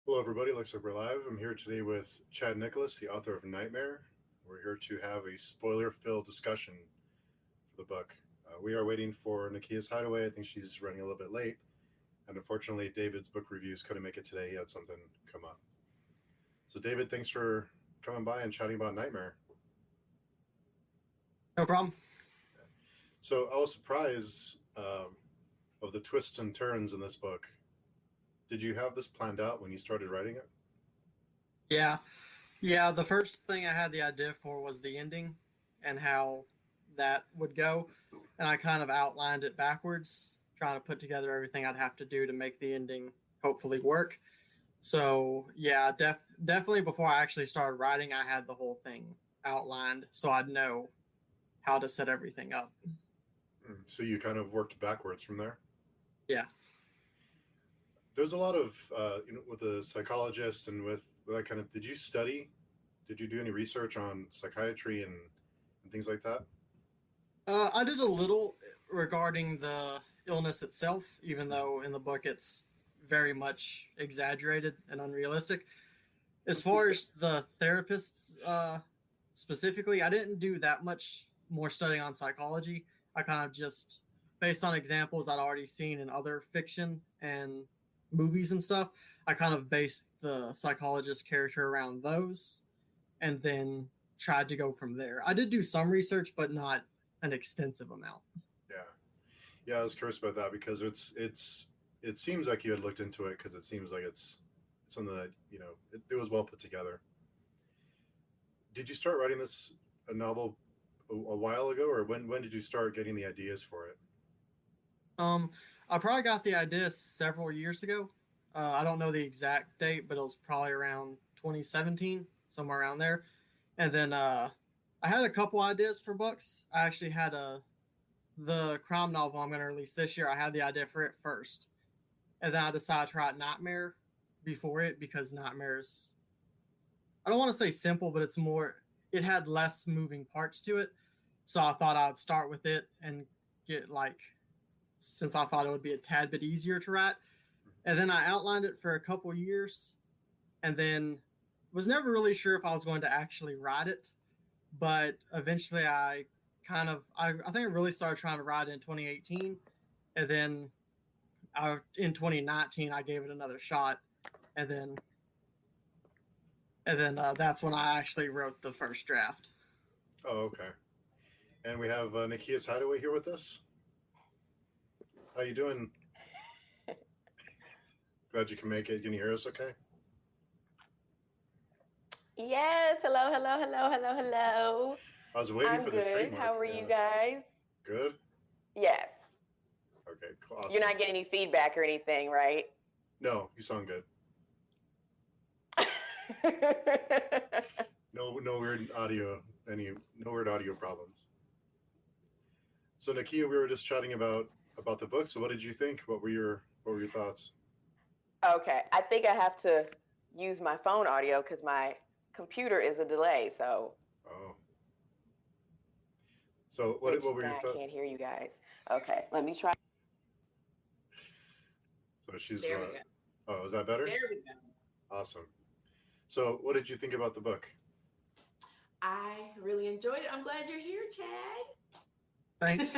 Hello, everybody. Looks like we're live. I'm here today with Chad Nicholas, the author of Nightmare. We're here to have a spoiler-filled discussion for the book. We are waiting for Nakia's Hideaway. I think she's running a little bit late. And unfortunately, David's book reviews couldn't make it today. He had something come up. So, David, thanks for coming by and chatting about Nightmare. No problem. So, I was surprised of the twists and turns in this book. Did you have this planned out when you started writing it? Yeah. Yeah, the first thing I had the idea for was the ending and how that would go. And I kind of outlined it backwards, trying to put together everything I'd have to do to make the ending hopefully work. So, yeah, definitely before I actually started writing, I had the whole thing outlined so I'd know how to set everything up. So, you kind of worked backwards from there? Yeah. There's a lot of with a psychologist and with that kind of. Did you study? Did you do any research on psychiatry and things like that? I did a little regarding the illness itself, even though in the book it's very much exaggerated and unrealistic. As far as the therapists specifically, I didn't do that much more studying on psychology. I kind of just, based on examples I'd already seen in other fiction and movies and stuff, I kind of based the psychologist character around those and then tried to go from there. I did do some research, but not an extensive amount. Yeah, yeah. I was curious about that because it seems like you had looked into it because it seems like it's something that it was well put together. Did you start writing this a novel a while ago, or when did you start getting the ideas for it? Um, I probably got the idea several years ago. I don't know the exact date, but it was probably around 2017, somewhere around there. And then I had a couple ideas for books. I actually had the crime novel I'm going to release this year. I had the idea for it first, and then I decided to write Nightmare before it because Nightmare's, I don't want to say simple, but it's more, it had less moving parts to it. So I thought I'd start with it and get like, since I thought it would be a tad bit easier to write. And then I outlined it for a couple years and then was never really sure if I was going to actually write it. But eventually I think I really started trying to write it in 2018. And then in 2019, I gave it another shot. And then, that's when I actually wrote the first draft. Oh, okay. And we have Nakia's Hideaway here with us. How you doing? Glad you can make it. Can you hear us? Okay. Yes. Hello, hello, hello, hello, hello. I was waiting I'm for the good. trademark. How are you Yeah. guys? Good. Yes. Okay. Cool. Awesome. You're not getting any feedback or anything, right? No, you sound good. No weird audio. No weird audio problems. So Nakia, we were just chatting about the book. So what did you think? What were your thoughts? Okay. I think I have to use my phone audio because my computer is a delay. So, Oh. So which what were now your I thoughts? can't hear you guys. Okay. Let me try. So she's There we go. oh, is that better? There we go. Awesome. So what did you think about the book? I really enjoyed it. I'm glad you're here, Chad. Thanks.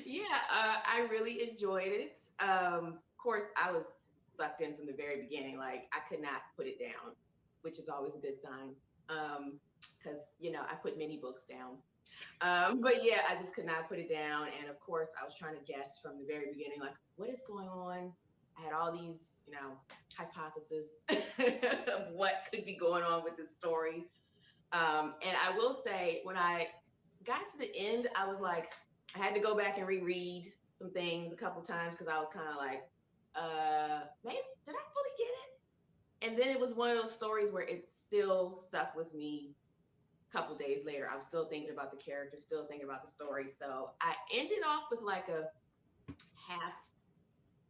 Yeah, I really enjoyed it. Of course, I was sucked in from the very beginning. Like I could not put it down, which is always a good sign. Because I put many books down. But yeah, I just could not put it down. And of course, I was trying to guess from the very beginning, like what is going on. I had all these, hypotheses of what could be going on with this story. And I will say, when I got to the end, I was like, I had to go back and reread some things a couple times because I was kind of like, maybe did I fully get it? And then it was one of those stories where it still stuck with me a couple days later. I was still thinking about the character, still thinking about the story. So I ended off with like a half.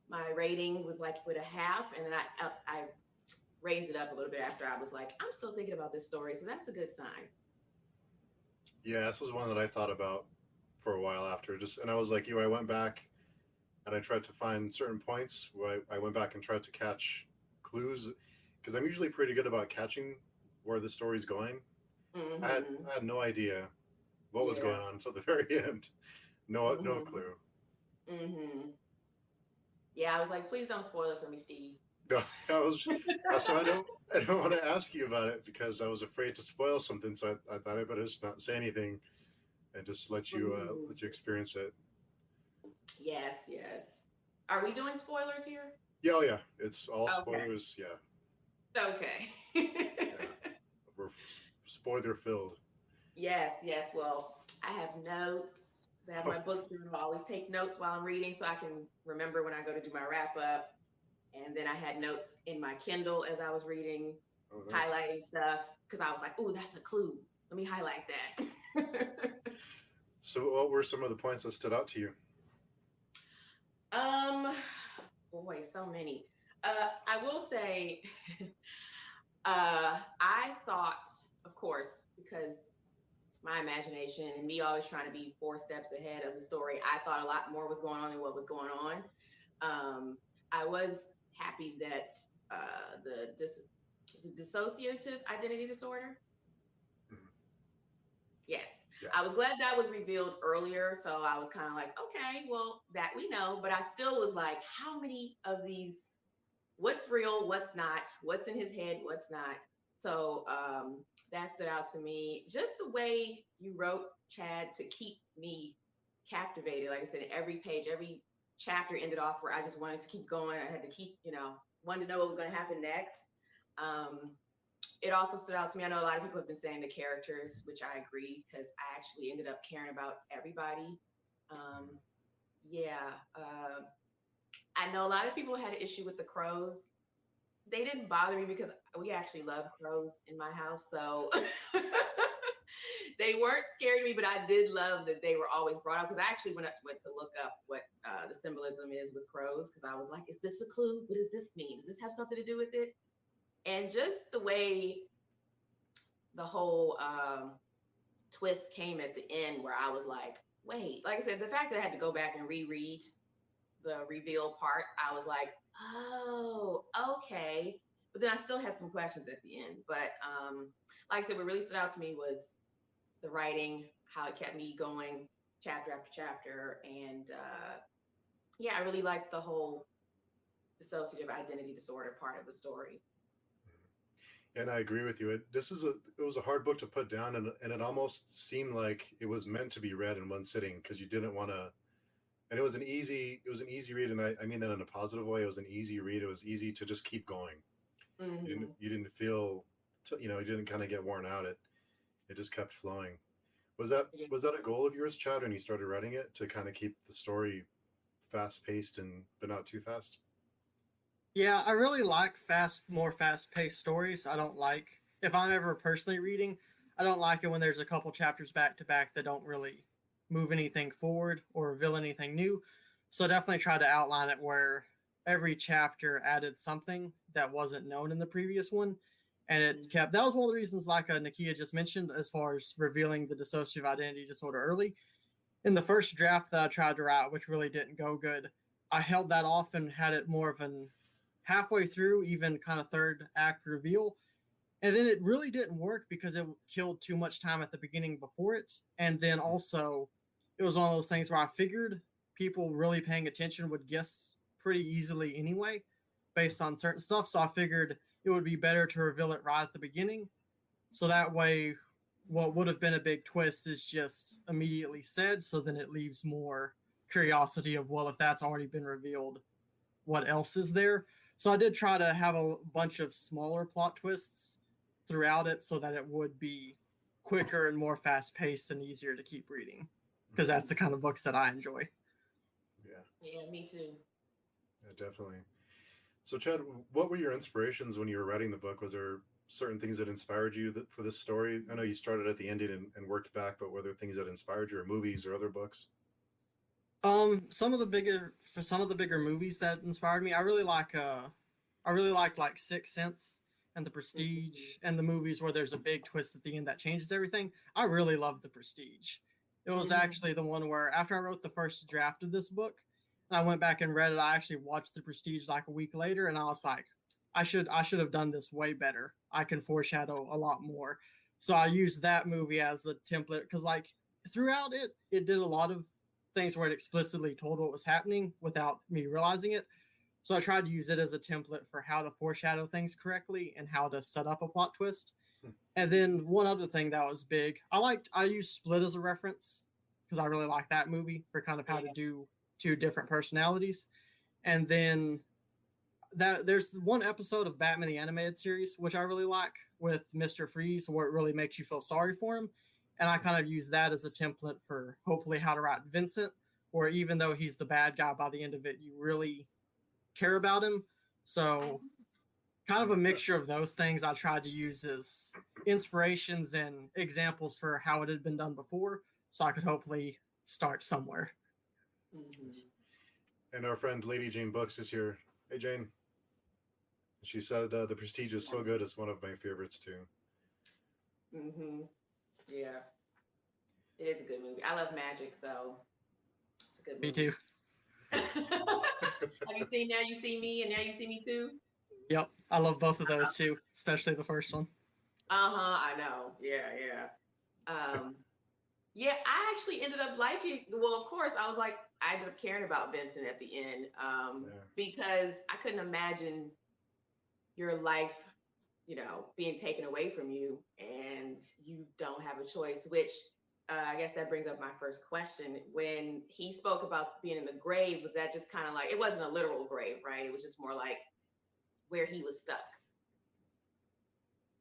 My rating was like with a half, and then I raised it up a little bit after I was like, I'm still thinking about this story, so that's a good sign. Yeah, this was one that I thought about for a while after. And I was like you. I went back and I tried to find certain points where I went back and tried to catch clues? Because I'm usually pretty good about catching where the story's going. Mm-hmm. I had no idea what was Yeah. going on until the very end. No Mm-hmm. clue. Mm-hmm. Yeah, I was like, please don't spoil it for me, Steve. No, that's why I don't want to ask you about it because I was afraid to spoil something. So I thought I better just not say anything and just Mhm. let you experience it. Yes, yes. Are we doing spoilers here? Yeah, oh yeah, it's all Okay. spoilers. Yeah, Okay. yeah, we're spoiler filled. Yes, yes. Well, I have notes. 'Cause I have my book journal. I always take notes while I'm reading so I can remember when I go to do my wrap up. And then I had notes in my Kindle as I was reading, Oh, nice. highlighting stuff because I was like, "Ooh, that's a clue. Let me highlight that." So, what were some of the points that stood out to you? um, boy, so many. I will say, I thought, of course, because my imagination and me always trying to be 4 steps ahead of the story, I thought a lot more was going on than what was going on. I was happy that the dissociative identity disorder. Mhm. Yes. Yeah. I was glad that was revealed earlier. So I was kind of like, okay, well, that we know. But I still was like, how many of these, what's real, what's not, what's in his head, what's not? So that stood out to me. Just the way you wrote, Chad, to keep me captivated. Like I said, every page, every chapter ended off where I just wanted to keep going. I had to keep, wanted to know what was going to happen next. Um, it also stood out to me. I know a lot of people have been saying the characters, which I agree because I actually ended up caring about everybody. Um, yeah. I know a lot of people had an issue with the crows. They didn't bother me because we actually love crows in my house. So they weren't scared of me, but I did love that they were always brought up because I actually went to look up what the symbolism is with crows because I was like, is this a clue? What does this mean? Does this have something to do with it? And just the way the whole twist came at the end where I was like, wait, like I said, the fact that I had to go back and reread the reveal part, I was like, oh, okay. But then I still had some questions at the end. But like I said, what really stood out to me was the writing, how it kept me going chapter after chapter. And yeah, I really liked the whole dissociative identity disorder part of the story. And I agree with you. It was a hard book to put down, and it almost seemed like it was meant to be read in one sitting because you didn't want to. And it was an easy read, and I mean that in a positive way. It was an easy read. It was easy to just keep going. Mm-hmm. You didn't feel, you didn't kind of get worn out. It just kept flowing. Yeah. Was that a goal of yours, Chad, when you started writing it to kind of keep the story fast paced and but not too fast? Yeah, I really like more fast paced stories. I don't like, if I'm ever personally reading, I don't like it when there's a couple chapters back to back that don't really move anything forward or reveal anything new. So definitely try to outline it where every chapter added something that wasn't known in the previous one. And it Mm-hmm. kept, that was one of the reasons, like Nakia just mentioned, as far as revealing the dissociative identity disorder early. In the first draft that I tried to write, which really didn't go good, I held that off and had it more of an halfway through, even kind of third act reveal. And then it really didn't work because it killed too much time at the beginning before it. And then also, it was one of those things where I figured people really paying attention would guess pretty easily anyway, based on certain stuff. So I figured it would be better to reveal it right at the beginning. So that way, what would have been a big twist is just immediately said. So then it leaves more curiosity of, well, if that's already been revealed, what else is there? So I did try to have a bunch of smaller plot twists throughout it so that it would be quicker and more fast paced and easier to keep reading because that's the kind of books that I enjoy. Yeah, Yeah, me too. yeah, definitely. So, Chad, what were your inspirations when you were writing the book? Was there certain things that inspired you for this story? I know you started at the ending and worked back, but were there things that inspired you, or movies or other books? Some of the bigger movies that inspired me, I really like Sixth Sense and The Prestige Mm-hmm. and the movies where there's a big twist at the end that changes everything. I really love The Prestige. It was Mm-hmm. actually the one where after I wrote the first draft of this book and I went back and read it, I actually watched The Prestige like a week later and I was like, I should have done this way better. I can foreshadow a lot more. So I used that movie as a template because like throughout it did a lot of things where it explicitly told what was happening without me realizing it. So I tried to use it as a template for how to foreshadow things correctly and how to set up a plot twist. Hmm. And then one other thing that was big, I used Split as a reference because I really like that movie for kind of how to do two different personalities. And then that there's one episode of Batman the Animated Series which I really like with Mr. Freeze where it really makes you feel sorry for him. And I kind of use that as a template for hopefully how to write Vincent, where even though he's the bad guy by the end of it, you really care about him. So kind of a mixture of those things I tried to use as inspirations and examples for how it had been done before, so I could hopefully start somewhere. Mhm. And our friend Lady Jane Books is here. Hey, Jane. She said The Prestige is so good. It's one of my favorites, too. Mhm. Yeah. It is a good movie. I love magic, so it's a good movie. Me too. Have you seen Now You See Me and Now You See Me Too? Yep, I love both of those too, especially the first one. I know. Yeah. Yeah, I actually ended up liking. Well, of course, I ended up caring about Vincent at the end, Yeah. because I couldn't imagine your life, being taken away from you, and you don't have a choice. Which I guess that brings up my first question. When he spoke about being in the grave, was that just kind of like it wasn't a literal grave, right? It was just more like where he was stuck.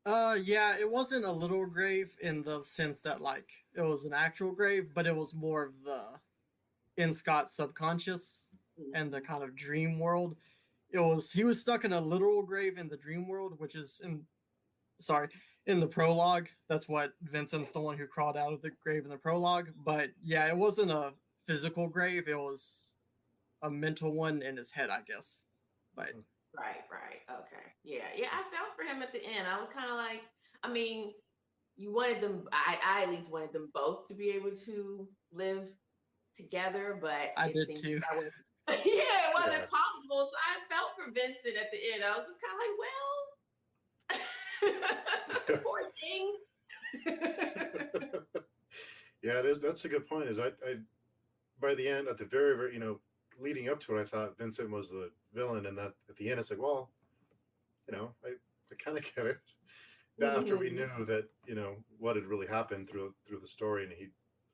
Yeah, it wasn't a literal grave in the sense that like it was an actual grave, but it was more of the in Scott's subconscious and the kind of dream world. He was stuck in a literal grave in the dream world, which is in the prologue. That's what Vincent's the one who crawled out of the grave in the prologue. But yeah, it wasn't a physical grave, it was a mental one in his head, I guess. But Right. Okay. Yeah. I felt for him at the end. I was kind of like, I mean, you wanted them. I at least wanted them both to be able to live together, but I it did seemed too. that was yeah, it wasn't Yeah. possible. So I felt for Vincent at the end. I was just kind of like, well, poor thing. Yeah, it is. That's a good point. Is I by the end, at the very, leading up to it, I thought Vincent was the villain, and that at the end, it's like, well, I kind of get it. After we knew that, what had really happened through the story, and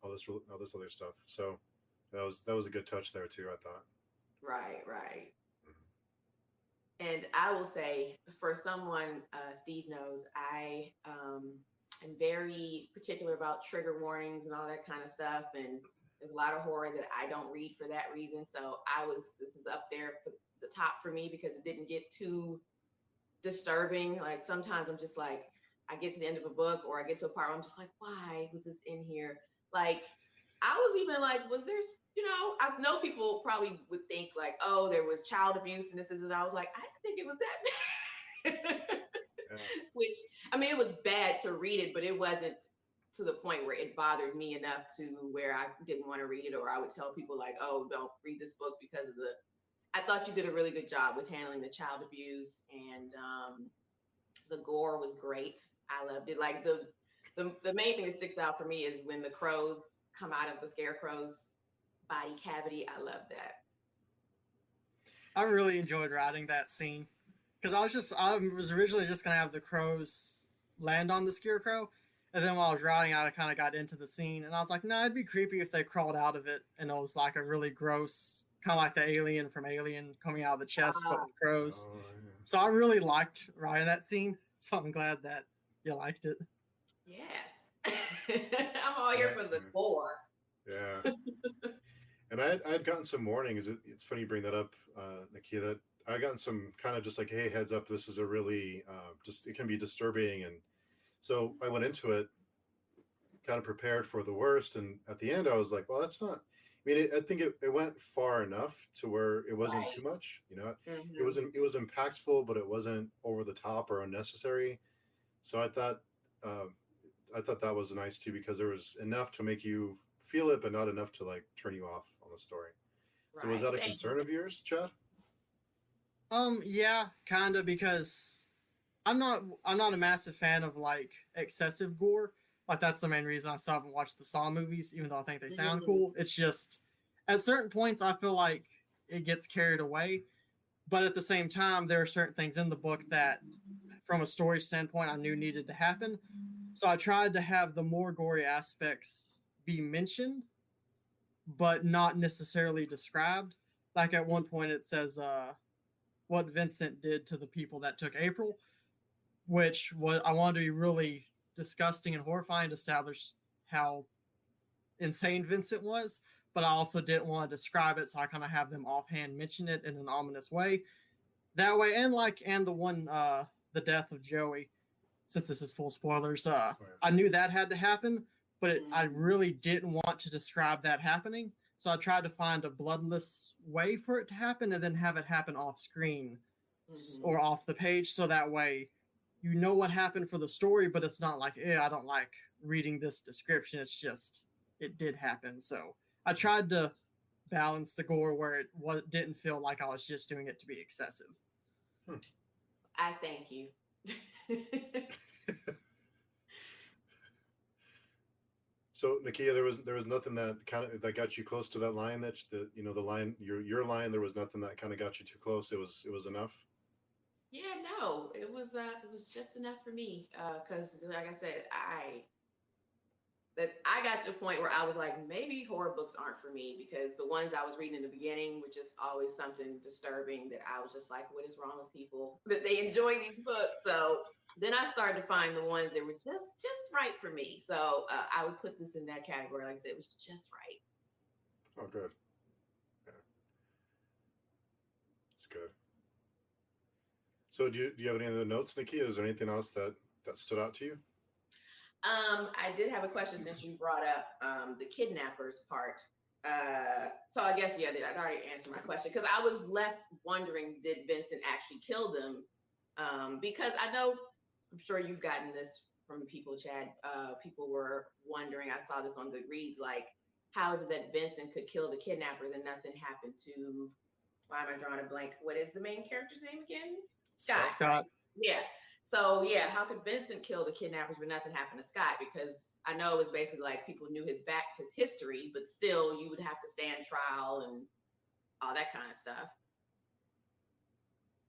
all this other stuff. So that was a good touch there too, I thought. Right. And I will say, for someone, Steve knows, I am very particular about trigger warnings and all that kind of stuff. And there's a lot of horror that I don't read for that reason. So this is up there for the top for me because it didn't get too disturbing. Like sometimes I'm just like, I get to the end of a book or I get to a part where I'm just like, why was this in here? Like, I was even like, was there, I know people probably would think like, oh, there was child abuse and this is, and I was like, I didn't think it was that bad. Yeah. Which, I mean, it was bad to read it, but it wasn't to the point where it bothered me enough to where I didn't want to read it, or I would tell people like, oh, don't read this book because of I thought you did a really good job with handling the child abuse, and the gore was great. I loved it. Like the main thing that sticks out for me is when the crows come out of the scarecrow's body cavity. I love that. I really enjoyed writing that scene because I was originally just gonna have the crows land on the scarecrow, and then while I was writing, I kind of got into the scene, and I was like, no, it'd be creepy if they crawled out of it, and it was like a really gross, kind of like the alien from Alien coming out of the chest, but with crows. Oh, yeah. So I really liked writing that scene. So I'm glad that you liked it. Yes. I'm all here for the gore. Yeah. And I had gotten some warnings. It's funny you bring that up, Nakia, that I had gotten some kind of just like, hey, heads up, this is a really, it can be disturbing. And so I went into it kind of prepared for the worst. And at the end, I was like, well, that's not, I mean, I think it went far enough to where it wasn't too much, Mm-hmm. it was impactful, but it wasn't over the top or unnecessary. So I thought that was nice too, because there was enough to make you feel it, but not enough to like turn you off on the story. So was that a concern of yours, Chad? Yeah, kind of, because I'm not a massive fan of like excessive gore. Like that's the main reason I still haven't watched the Saw movies, even though I think they sound Mhm. cool. It's just at certain points I feel like it gets carried away, but at the same time there are certain things in the book that, from a story standpoint, I knew needed to happen. So I tried to have the more gory aspects be mentioned, but not necessarily described. Like at one point it says what Vincent did to the people that took April, which was I wanted to be really disgusting and horrifying to establish how insane Vincent was, but I also didn't want to describe it, so I kind of have them offhand mention it in an ominous way. That way, and the one the death of Joey, since this is full spoilers, I knew that had to happen, but I really didn't want to describe that happening. So I tried to find a bloodless way for it to happen and then have it happen off screen Mhm. or off the page, so that way you know what happened for the story, but it's not like, I don't like reading this description. It's just it did happen. So I tried to balance the gore where didn't feel like I was just doing it to be excessive. Hmm. I thank you. So Nakia, there was nothing that kind of that got you close to that line, that the you know the line, your line. There was nothing that kind of got you too close. It was enough. Yeah, no, it was just enough for me. Because like I said, I got to a point where I was like, maybe horror books aren't for me, because the ones I was reading in the beginning were just always something disturbing that I was just like, what is wrong with people that they enjoy these books? So then I started to find the ones that were just right for me. So I would put this in that category. Like I said, it was just right. Oh, good. Yeah, it's good. So do you have any other notes, Nakia? Is there anything else that stood out to you? I did have a question since you brought up the kidnappers part. So I guess yeah, I'd already answered my question, because I was left wondering, did Vincent actually kill them? Because I know, I'm sure you've gotten this from people, Chad. People were wondering. I saw this on Goodreads, like, how is it that Vincent could kill the kidnappers and nothing happened to? Why am I drawing a blank? What is the main character's name again? Scott, Scott. right? Scott. Yeah. So yeah, how could Vincent kill the kidnappers but nothing happened to Scott? Because I know it was basically like people knew his history, but still you would have to stand trial and all that kind of stuff.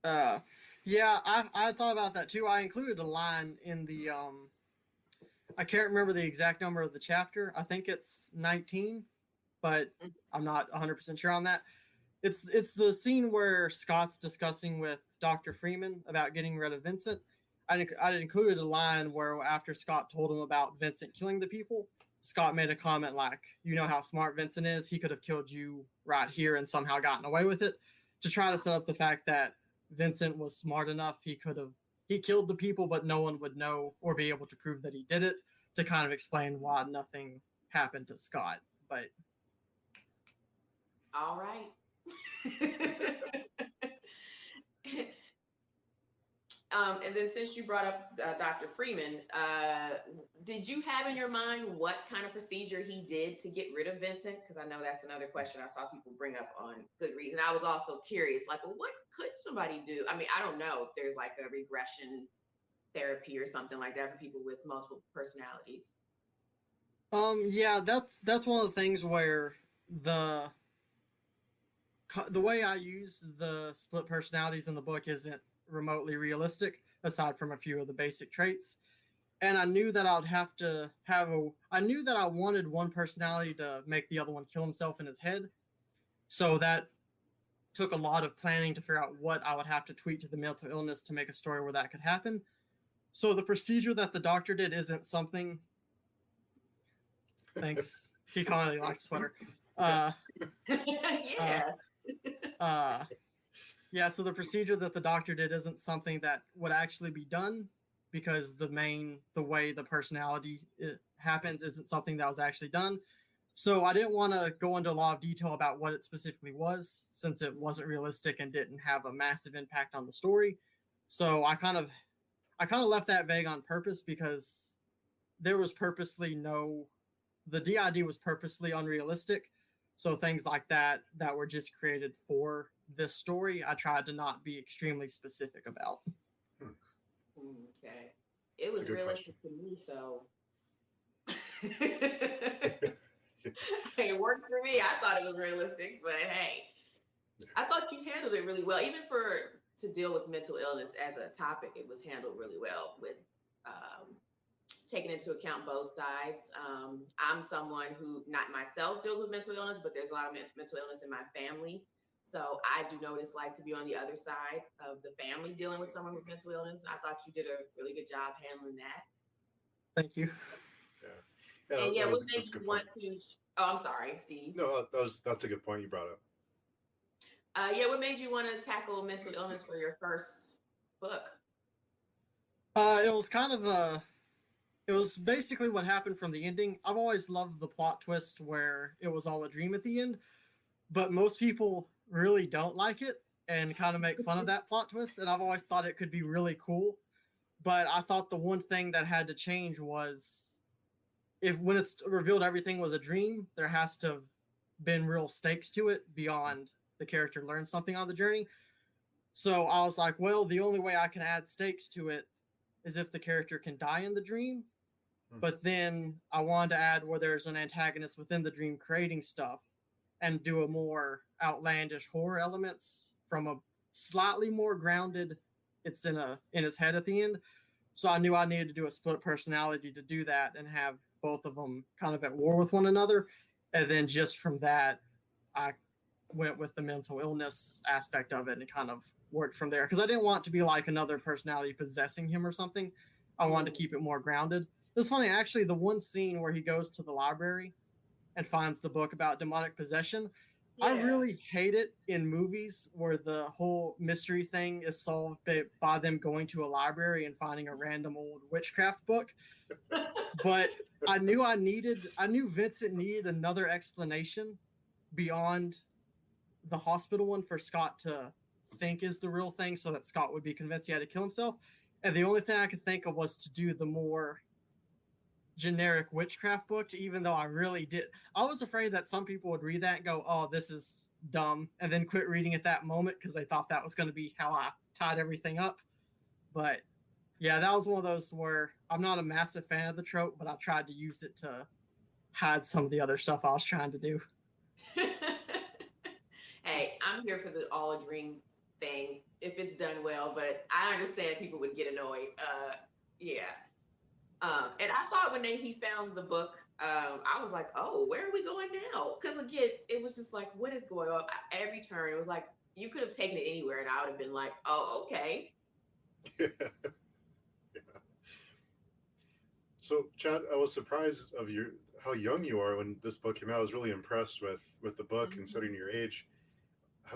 Uh, yeah, I thought about that too. I included a line in the I can't remember the exact number of the chapter. I think it's 19, but I'm not 100% sure on that. It's the scene where Scott's discussing with Dr. Freeman about getting rid of Vincent. I included a line where after Scott told him about Vincent killing the people, Scott made a comment like, "You know how smart Vincent is. He could have killed you right here and somehow gotten away with it." To try to set up the fact that Vincent was smart enough, he killed the people, but no one would know or be able to prove that he did it. To kind of explain why nothing happened to Scott, but All right. And then since you brought up Dr. Freeman, did you have in your mind what kind of procedure he did to get rid of Vincent? Because I know that's another question I saw people bring up on Goodreads. And I was also curious, like, well, what could somebody do? I mean, I don't know if there's like a regression therapy or something like that for people with multiple personalities. yeah, that's one of the things where the the way I use the split personalities in the book isn't remotely realistic, aside from a few of the basic traits. And I knew that I'd have to have a. I knew that I wanted one personality to make the other one kill himself in his head. So that took a lot of planning to figure out what I would have to tweak to the mental illness to make a story where that could happen. So the procedure that the doctor did isn't something. Thanks. He commented he liked sweater. Uh, uh, Yeah. uh, Yeah, so the procedure that the doctor did isn't something that would actually be done, because the way the personality happens isn't something that was actually done. So I didn't want to go into a lot of detail about what it specifically was, since it wasn't realistic and didn't have a massive impact on the story. So I kind of left that vague on purpose, because there was purposely no the DID was purposely unrealistic. So things like that were just created for this story, I tried to not be extremely specific about. Okay. It That's a was good question. realistic to me, so it worked for me. I thought it was realistic, but hey, I thought you handled it really well. Even for to deal with mental illness as a topic, it was handled really well with um, taking into account both sides. I'm someone who, not myself, deals with mental illness, but there's a lot of mental illness in my family. So I do know what it's like to be on the other side of the family dealing with someone with mental illness. And I thought you did a really good job handling that. Thank you. Yeah, And yeah, that what was, made that's a you good want point. to? Oh, I'm sorry, Steve. No, that's a good point you brought up. Yeah, what made you want to tackle mental illness for your first book? It was kind of a. It was basically what happened from the ending. I've always loved the plot twist where it was all a dream at the end, but most people really don't like it and kind of make fun of that plot twist. And I've always thought it could be really cool. But I thought the one thing that had to change was if when it's revealed everything was a dream, there has to have been real stakes to it beyond the character learns something on the journey. So I was like, well, the only way I can add stakes to it is if the character can die in the dream. But then I wanted to add where there's an antagonist within the dream creating stuff and do a more outlandish horror elements from a slightly more grounded. It's in his head at the end. So I knew I needed to do a split personality to do that and have both of them kind of at war with one another. And then just from that, I went with the mental illness aspect of it and kind of worked from there. Because I didn't want to be like another personality possessing him or something. I wanted to keep it more grounded. It's funny, actually, the one scene where he goes to the library and finds the book about demonic possession. Yeah. I really hate it in movies where the whole mystery thing is solved by them going to a library and finding a random old witchcraft book. But I knew Vincent needed another explanation beyond the hospital one for Scott to think is the real thing so that Scott would be convinced he had to kill himself. And the only thing I could think of was to do the more generic witchcraft book, even though I really did. I was afraid that some people would read that and go, oh, this is dumb, and then quit reading at that moment because they thought that was going to be how I tied everything up. But yeah, that was one of those where I'm not a massive fan of the trope, but I tried to use it to hide some of the other stuff I was trying to do. Hey, I'm here for the all a dream thing if it's done well, but I understand people would get annoyed. Yeah. And I thought when he found the book, I was like, oh, where are we going now? Because again, it was just like, what is going on? Every turn, it was like you could have taken it anywhere, and I would have been like, oh, okay. Yeah. So, Chad, I was surprised of how young you are when this book came out. I was really impressed with the book, considering your age.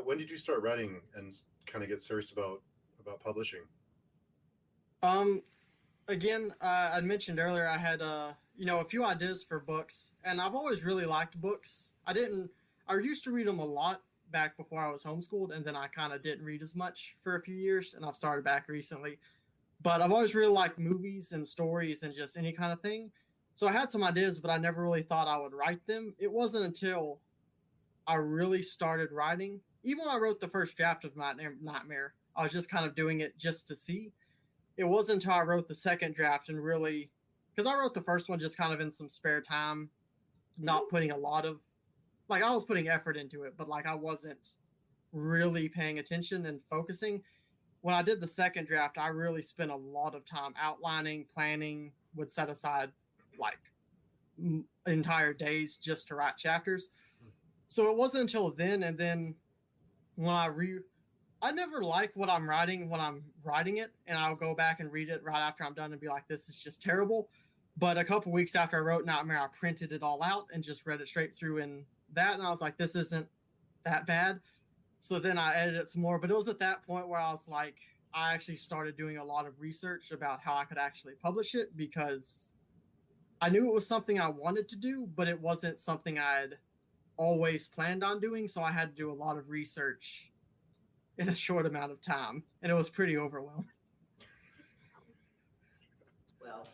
When did you start writing and kind of get serious about publishing? Again, I mentioned earlier I had a few ideas for books, and I've always really liked books. I used to read them a lot back before I was homeschooled, and then I kind of didn't read as much for a few years, and I've started back recently. But I've always really liked movies and stories and just any kind of thing. So I had some ideas, but I never really thought I would write them. It wasn't until I really started writing, even when I wrote the first draft of Nightmare, I was just kind of doing it just to see. It wasn't until I wrote the second draft and really, because I wrote the first one just kind of in some spare time, not putting a lot of, like, I was putting effort into it, but like I wasn't really paying attention and focusing. When I did the second draft, I really spent a lot of time outlining, planning, would set aside like entire days just to write chapters. So it wasn't until then, and then when I never like what I'm writing when I'm writing it, and I'll go back and read it right after I'm done and be like, this is just terrible. But a couple weeks after I wrote Nightmare, I printed it all out and just read it straight through in that, and I was like, this isn't that bad. So then I edited it some more, but it was at that point where I was like, I actually started doing a lot of research about how I could actually publish it, because I knew it was something I wanted to do, but it wasn't something I'd always planned on doing. So I had to do a lot of research in a short amount of time, and it was pretty overwhelming. Well,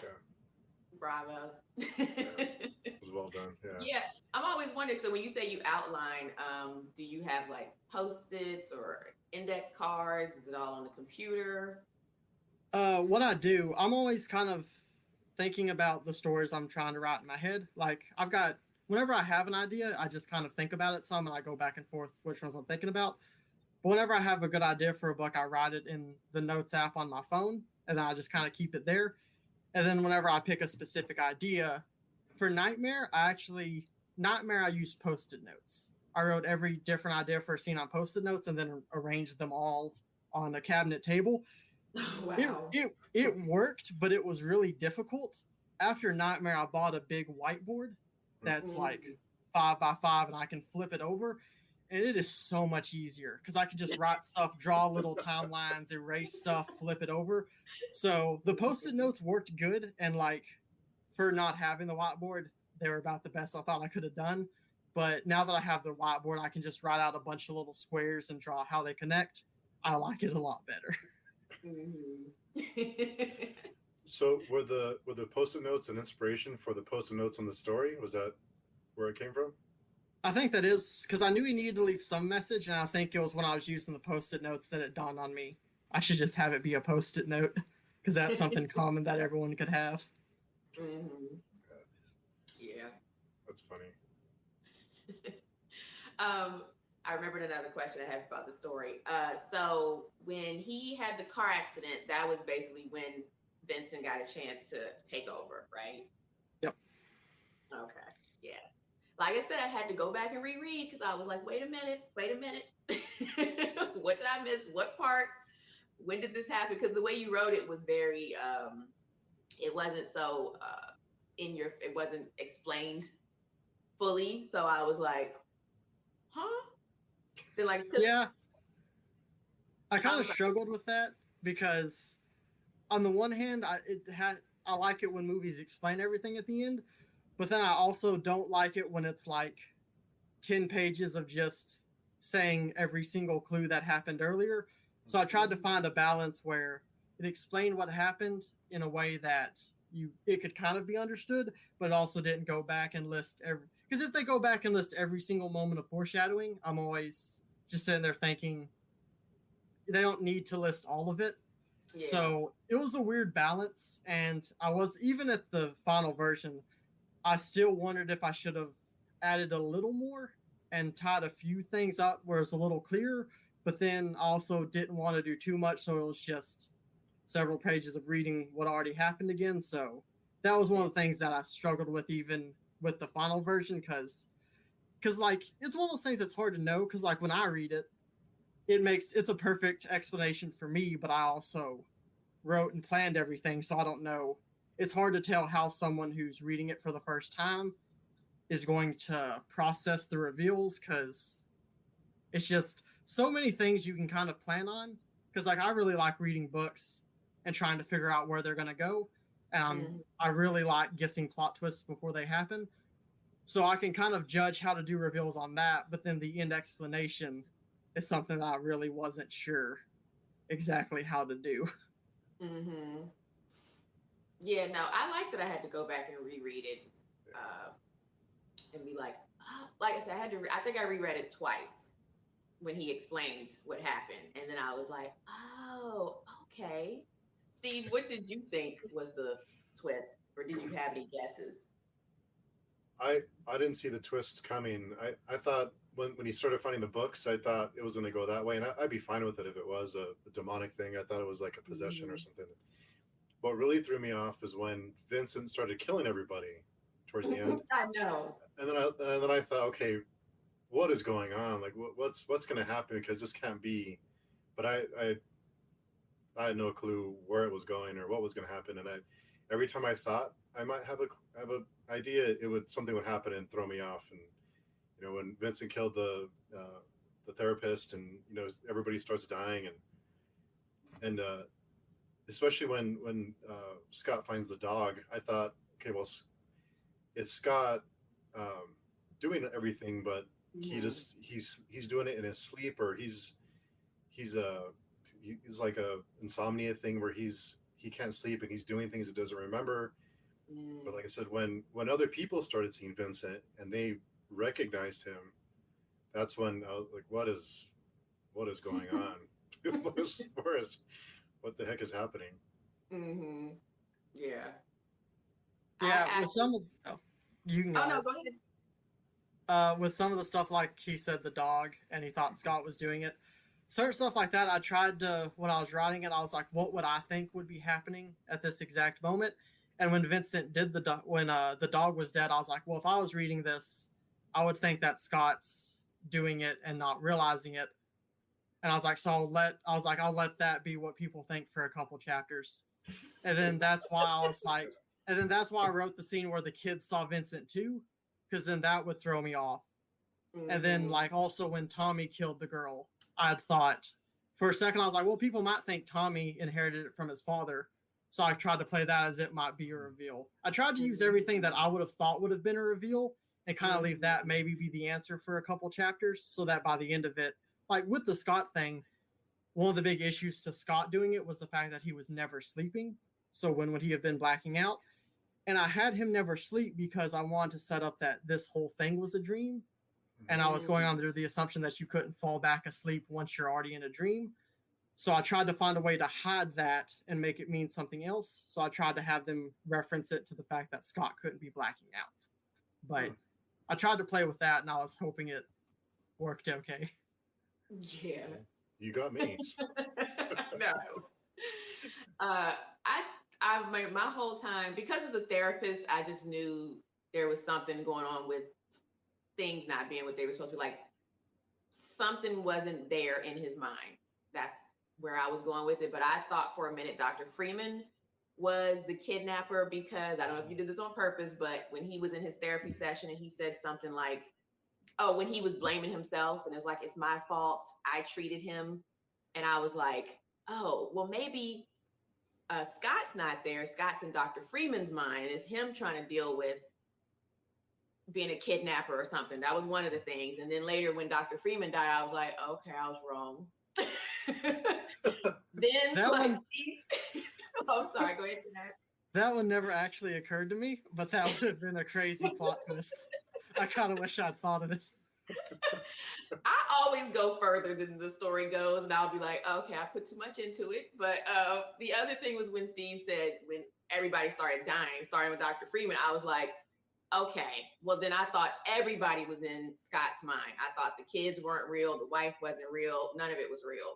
Yeah. bravo. It was well done. Yeah. Yeah, I'm always wondered. So when you say you outline, do you have like post-its or index cards? Is it all on the computer? What I do, I'm always kind of thinking about the stories I'm trying to write in my head. Like I've got whenever I have an idea, I just kind of think about it some and I go back and forth which ones I'm thinking about. But whenever I have a good idea for a book, I write it in the notes app on my phone and then I just kind of keep it there. And then whenever I pick a specific idea for Nightmare, I use post-it notes. I wrote every different idea for a scene on post-it notes and then arranged them all on a cabinet table. Wow. It worked, but it was really difficult. After Nightmare, I bought a big whiteboard that's like 5 by 5, and I can flip it over, and it is so much easier because I can just write stuff, draw little timelines, erase stuff, flip it over. So the post-it notes worked good, and like for not having the whiteboard, they were about the best I thought I could have done. But now that I have the whiteboard, I can just write out a bunch of little squares and draw how they connect. I like it a lot better. So were the post-it notes an inspiration for the post-it notes on the story? Was that where it came from? I think that is because I knew he needed to leave some message, and I think it was when I was using the post-it notes that it dawned on me I should just have it be a post-it note because that's something common that everyone could have. Yeah. That's funny. I remembered another question I had about the story. So when he had the car accident, that was basically when Vincent got a chance to take over, right? Yep. Okay. Yeah. Like I said, I had to go back and reread because I was like, wait a minute. What did I miss? What part? When did this happen? Because the way you wrote it was very, it wasn't so it wasn't explained fully. So I was like, huh? Then like, Yeah, I kind of struggled with that because on the one hand, I like it when movies explain everything at the end, but then I also don't like it when it's like 10 pages of just saying every single clue that happened earlier. So I tried to find a balance where it explained what happened in a way that it could kind of be understood, but it also didn't go back and list every, because if they go back and list every single moment of foreshadowing, I'm always just sitting there thinking they don't need to list all of it. yeah. So it was a weird balance, and I was even at the final version, I still wondered if I should have added a little more and tied a few things up where it's a little clearer, but then also didn't want to do too much, so it was just several pages of reading what already happened again. So that was one of the things that I struggled with even with the final version because like it's one of those things that's hard to know because like when I read it, it's a perfect explanation for me, but I also wrote and planned everything, so I don't know. It's hard to tell how someone who's reading it for the first time is going to process the reveals because it's just so many things you can kind of plan on. Because like I really like reading books and trying to figure out where they're going to go, and I really like guessing plot twists before they happen. So I can kind of judge how to do reveals on that, but then the end explanation is something that I really wasn't sure exactly how to do. Yeah, no, I like that I had to go back and reread it and be like, oh, like I said, I think I reread it twice when he explained what happened. And then I was like, oh, okay. Steve, what did you think was the twist? Or did you have any guesses? I didn't see the twist coming. I thought when he started finding the books, I thought it was going to go that way, and I'd be fine with it if it was a demonic thing. I thought it was like a possession or something. What really threw me off is when Vincent started killing everybody towards the end. I know. And then I thought, okay, what is going on? Like, what's going to happen? Because this can't be. But I had no clue where it was going or what was going to happen. And every time I thought I might have a idea, something would happen and throw me off. And when Vincent killed the therapist, and everybody starts dying, and especially when Scott finds the dog, I thought, okay, well, it's Scott doing everything, but he's doing it in his sleep, or he's like a insomnia thing where he can't sleep and he's doing things he doesn't remember. But like I said, when other people started seeing Vincent and they recognized him, that's when I was like, what is going on? What the heck is happening? Mm-hmm. Yeah. Yeah, I with some of you can go oh no, ahead. go ahead. With some of the stuff like he said the dog and he thought Scott was doing it. Certain stuff like that, I tried to when I was writing it, I was like, what would I think would be happening at this exact moment? And when Vincent did when the dog was dead, I was like, well, if I was reading this, I would think that Scott's doing it and not realizing it. And I was like, so I'll let that be what people think for a couple chapters. And then that's why I was like, and then that's why I wrote the scene where the kids saw Vincent too, because then that would throw me off. And then Mm-hmm. like also when Tommy killed the girl, I'd thought for a second I was like, well, people might think Tommy inherited it from his father. So I tried to play that as it might be a reveal. I tried to use everything that I would have thought would have been a reveal and kind of leave that maybe be the answer for a couple chapters so that by the end of it, like with the Scott thing, one of the big issues to Scott doing it was the fact that he was never sleeping. So when would he have been blacking out? And I had him never sleep because I wanted to set up that this whole thing was a dream. And I was going under the assumption that you couldn't fall back asleep once you're already in a dream. So I tried to find a way to hide that and make it mean something else. So I tried to have them reference it to the fact that Scott couldn't be blacking out. But I tried to play with that and I was hoping it worked okay. Yeah. You got me. No. Uh, I my whole time because of the therapist, I just knew there was something going on with things not being what they were supposed to be. Like something wasn't there in his mind. That's where I was going with it. But I thought for a minute Dr. Freeman was the kidnapper because I don't know if you did this on purpose, but when he was in his therapy session and he said something like, oh, when he was blaming himself and it's like, it's my fault, I treated him. And I was like, oh, well, maybe Scott's not there. Scott's in Dr. Freeman's mind. It's him trying to deal with being a kidnapper or something. That was one of the things. And then later when Dr. Freeman died, I was like, okay, I was wrong. Then That like, one- oh, I'm sorry, go ahead, Jeanette. That one never actually occurred to me, but that would have been a crazy plot twist. I kind of wish I'd thought of this. I always go further than the story goes, and I'll be like, okay, I put too much into it. But the other thing was when Steve said when everybody started dying, starting with Dr. Freeman, I was like, okay, well then I thought everybody was in Scott's mind. I thought the kids weren't real, the wife wasn't real, none of it was real.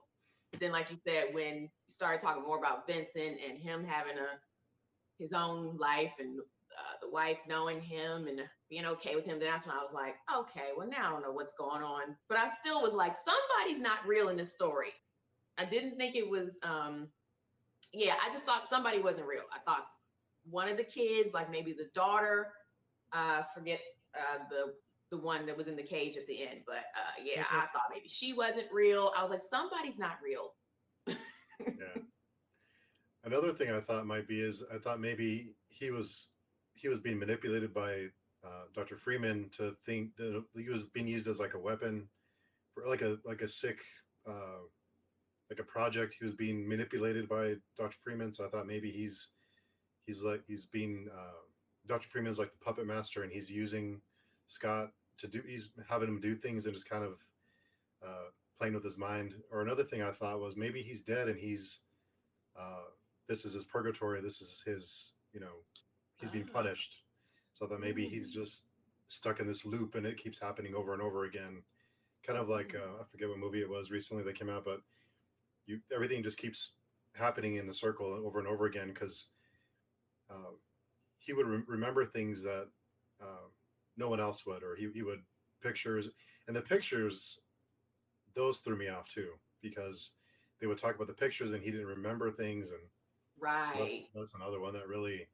Then, like you said, when you started talking more about Vincent and him having his own life and the wife knowing him and being okay with him, then that's when I was like, okay, well now I don't know what's going on. But I still was like, somebody's not real in this story. I didn't think it was, I just thought somebody wasn't real. I thought one of the kids, like maybe the daughter, forget the one that was in the cage at the end, but Okay. I thought maybe she wasn't real. I was like, somebody's not real. Yeah. Another thing I thought might be is I thought maybe he was being manipulated by Dr. Freeman to think that he was being used as like a weapon for like a sick like a project. He was being manipulated by Dr. Freeman, so I thought maybe he's being Dr. Freeman's like the puppet master, and he's using Scott he's having him do things and just kind of playing with his mind. Or another thing I thought was maybe he's dead and he's this is his purgatory. This is his, he's being punished. So that maybe he's just stuck in this loop and it keeps happening over and over again. Kind of like, I forget what movie it was recently that came out, but everything just keeps happening in a circle over and over again because he would remember things that no one else would, or he would pictures, and the pictures, those threw me off too, because they would talk about the pictures and he didn't remember things. And Right. so that's another one that really,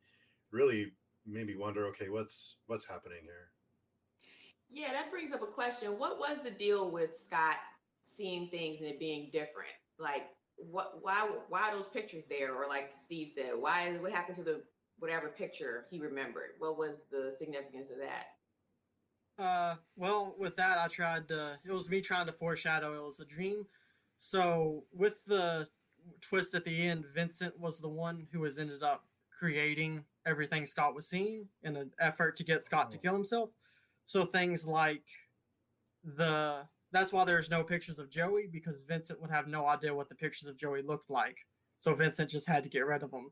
really made me wonder, okay, what's happening here? Yeah, that brings up a question. What was the deal with Scott seeing things and it being different? Like, why are those pictures there? Or like Steve said, what happened to the whatever picture he remembered? What was the significance of that? Well, with that, it was me trying to foreshadow it was a dream. So with the twist at the end, Vincent was the one who was ended up creating everything Scott was seeing in an effort to get Scott to kill himself. So things like that's why there's no pictures of Joey, because Vincent would have no idea what the pictures of Joey looked like. So Vincent just had to get rid of them.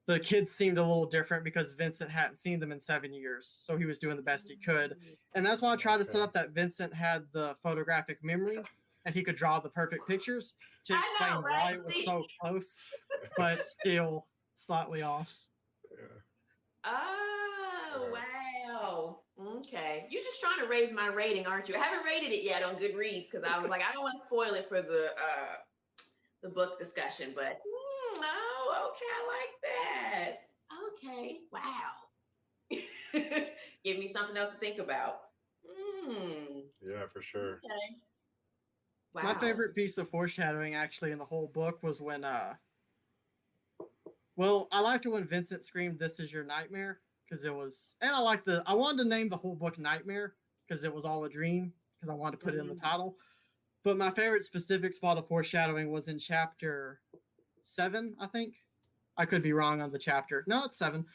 The kids seemed a little different because Vincent hadn't seen them in 7 years, so he was doing the best he could. And that's why I tried to set up that Vincent had the photographic memory and he could draw the perfect pictures to explain why it was so close, but still slightly off. Yeah. Oh, wow. Okay. You're just trying to raise my rating, aren't you? I haven't rated it yet on Goodreads because I was like, I don't want to spoil it for the book discussion, but oh, okay, I like that. Okay. Wow. Give me something else to think about. Yeah, for sure. Okay. Wow. My favorite piece of foreshadowing actually in the whole book was when well, I liked it when Vincent screamed, "This is your nightmare," because it was, and I wanted to name the whole book Nightmare because it was all a dream, because I wanted to put it in the title. But my favorite specific spot of foreshadowing was in chapter 7, I think. I could be wrong on the chapter. No, it's 7.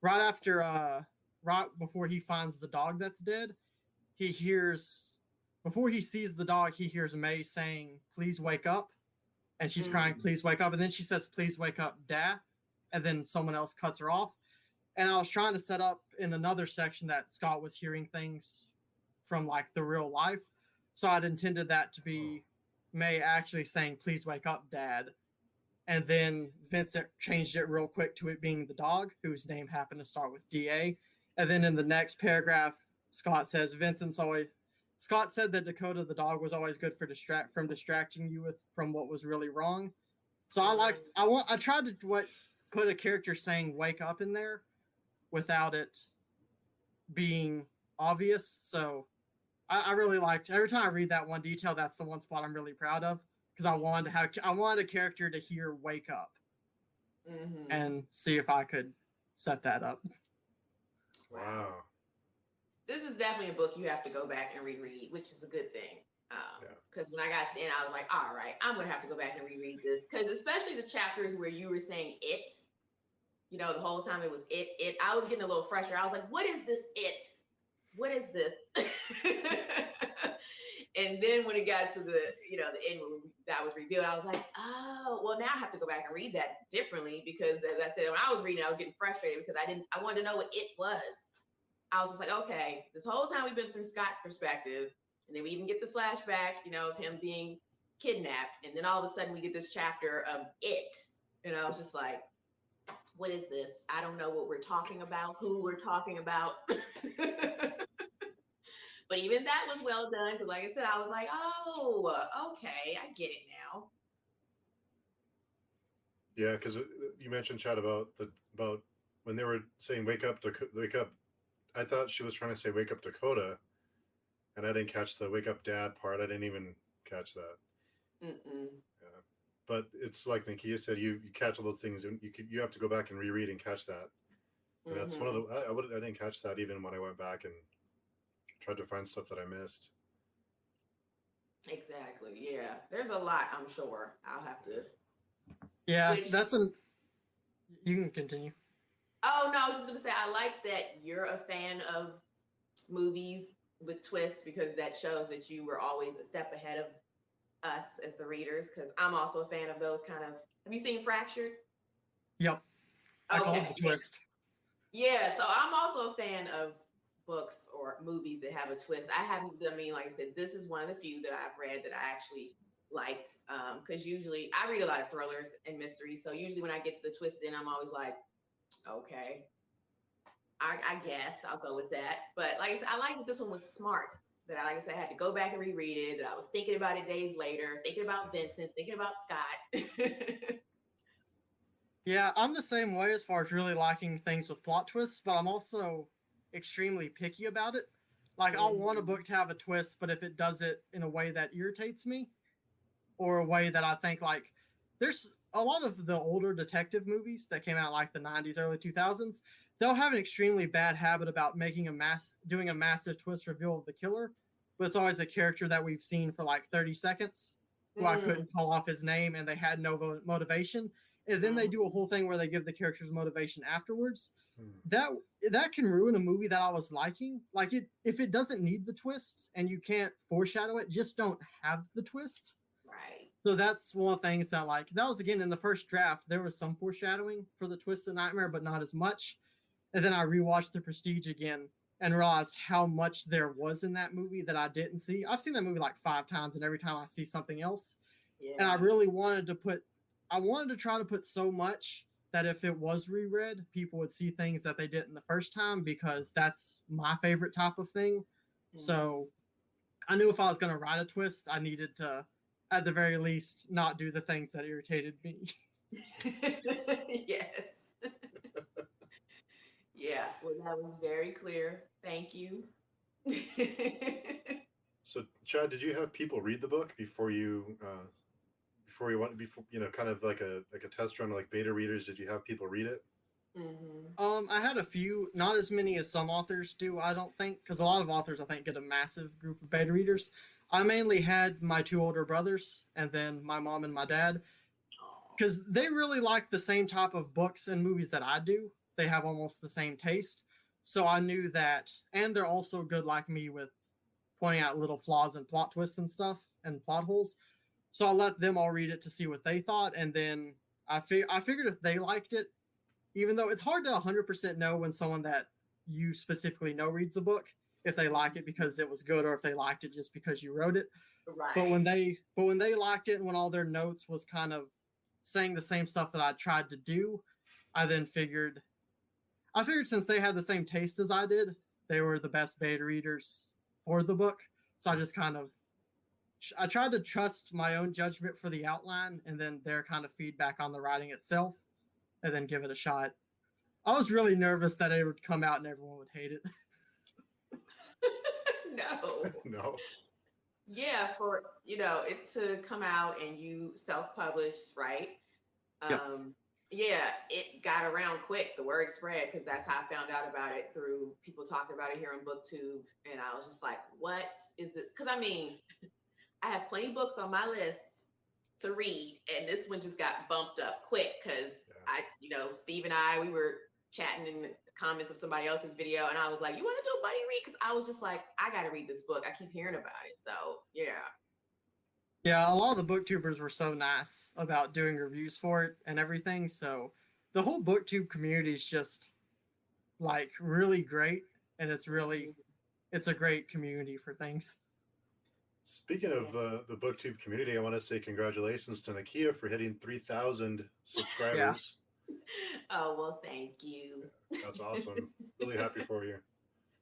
Right after, right before he finds the dog that's dead, before he sees the dog, he hears May saying, "Please wake up." And she's crying, "Please wake up." And then she says, "Please wake up, Dad." And then someone else cuts her off. And I was trying to set up in another section that Scott was hearing things from like the real life. So I'd intended that to be May actually saying, "Please wake up, Dad." And then Vincent changed it real quick to it being the dog, whose name happened to start with DA. And then in the next paragraph, Scott says, Scott said that Dakota the dog was always good for distracting you from what was really wrong. So I tried to put a character saying "wake up" in there without it being obvious. So I really liked, every time I read that one detail, that's the one spot I'm really proud of, because I wanted a character to hear "wake up" and see if I could set that up. Wow. This is definitely a book you have to go back and reread, which is a good thing. Because when I got to the end, I was like, all right, I'm going to have to go back and reread this. Because especially the chapters where you were saying "it," the whole time it was it. I was getting a little frustrated. I was like, what is this "it"? What is this? And then when it got to the end when that was revealed, I was like, oh, well, now I have to go back and read that differently, because as I said, when I was reading, I was getting frustrated because I wanted to know what it was. I was just like, okay, this whole time we've been through Scott's perspective, and then we even get the flashback, of him being kidnapped, and then all of a sudden we get this chapter of it. And I was just like, what is this? I don't know what we're talking about, who we're talking about. But even that was well done, because like I said, I was like, oh, okay, I get it now. Yeah, because you mentioned, Chad, about when they were saying "wake up, wake up." I thought she was trying to say "wake up, Dakota," and I didn't catch the "wake up, Dad" part. I didn't even catch that. Yeah. But it's like Nakia said, you catch all those things, and you have to go back and reread and catch that. And that's one of the I didn't catch that even when I went back and tried to find stuff that I missed. Exactly. Yeah. There's a lot, I'm sure. I'll have to. Yeah, you can continue. Oh, no, I was just going to say, I like that you're a fan of movies with twists, because that shows that you were always a step ahead of us as the readers, because I'm also a fan of those kind of. Have you seen Fractured? Yep. I call it the twist. Yeah, so I'm also a fan of books or movies that have a twist. Like I said, this is one of the few that I've read that I actually liked, because usually I read a lot of thrillers and mysteries, so usually when I get to the twist, then I'm always like, okay, I guess I'll go with that. But like I said, I like that this one was smart, that like I said, I had to go back and reread it, that I was thinking about it days later, thinking about Vincent, thinking about Scott. Yeah, I'm the same way as far as really liking things with plot twists, but I'm also extremely picky about it. Like, I'll want a book to have a twist, but if it does it in a way that irritates me, or a way that I think, like, there's a lot of the older detective movies that came out like the 90s, early 2000s, they'll have an extremely bad habit about doing a massive twist reveal of the killer, but it's always a character that we've seen for like 30 seconds, who I couldn't call off his name, and they had no motivation. and then they do a whole thing where they give the characters motivation afterwards. Hmm. That can ruin a movie that I was liking. Like if it doesn't need the twist and you can't foreshadow it, just don't have the twist. Right. So that's one of the things that, like, that was again in the first draft. There was some foreshadowing for the twist of Nightmare, but not as much. And then I rewatched The Prestige again and realized how much there was in that movie that I didn't see. I've seen that movie like 5 times, and every time I see something else. Yeah. And I really wanted to try to put so much that if it was reread, people would see things that they didn't the first time, because that's my favorite type of thing. Mhm. So I knew if I was going to write a twist, I needed to, at the very least, not do the things that irritated me. Yes. Yeah. Well, that was very clear. Thank you. So, Chad, did you have people read the book before you went, before, kind of like a test run, like beta readers? Did you have people read it? I had a few, not as many as some authors do, I don't think, because a lot of authors, I think, get a massive group of beta readers. I mainly had my 2 older brothers and then my mom and my dad, because they really like the same type of books and movies that I do. They have almost the same taste. So I knew that, and they're also good like me with pointing out little flaws and plot twists and stuff and plot holes. So I let them all read it to see what they thought, and then I figured if they liked it, even though it's hard to 100% know when someone that you specifically know reads a book, if they like it because it was good or if they liked it just because you wrote it. Right. But when they liked it, and when all their notes was kind of saying the same stuff that I tried to do, I figured since they had the same taste as I did, they were the best beta readers for the book. So I tried to trust my own judgment for the outline and then their kind of feedback on the writing itself, and then give it a shot. I was really nervous that it would come out and everyone would hate it. No. No. Yeah, for it to come out and you self-published, right? Yep. Yeah, it got around quick. The word spread, because that's how I found out about it, through people talking about it here on Booktube. And I was just like, what is this? Because I mean, I have plenty of books on my list to read, and this one just got bumped up quick because Steve and I, we were chatting in the comments of somebody else's video, and I was like, you want to do a buddy read? Because I was just like, I got to read this book. I keep hearing about it. So, yeah. Yeah, a lot of the booktubers were so nice about doing reviews for it and everything. So the whole booktube community is just like really great, and it's a great community for things. Speaking of the BookTube community, I want to say congratulations to Nakia for hitting 3,000 subscribers. Oh, well, thank you. That's awesome. Really happy for you.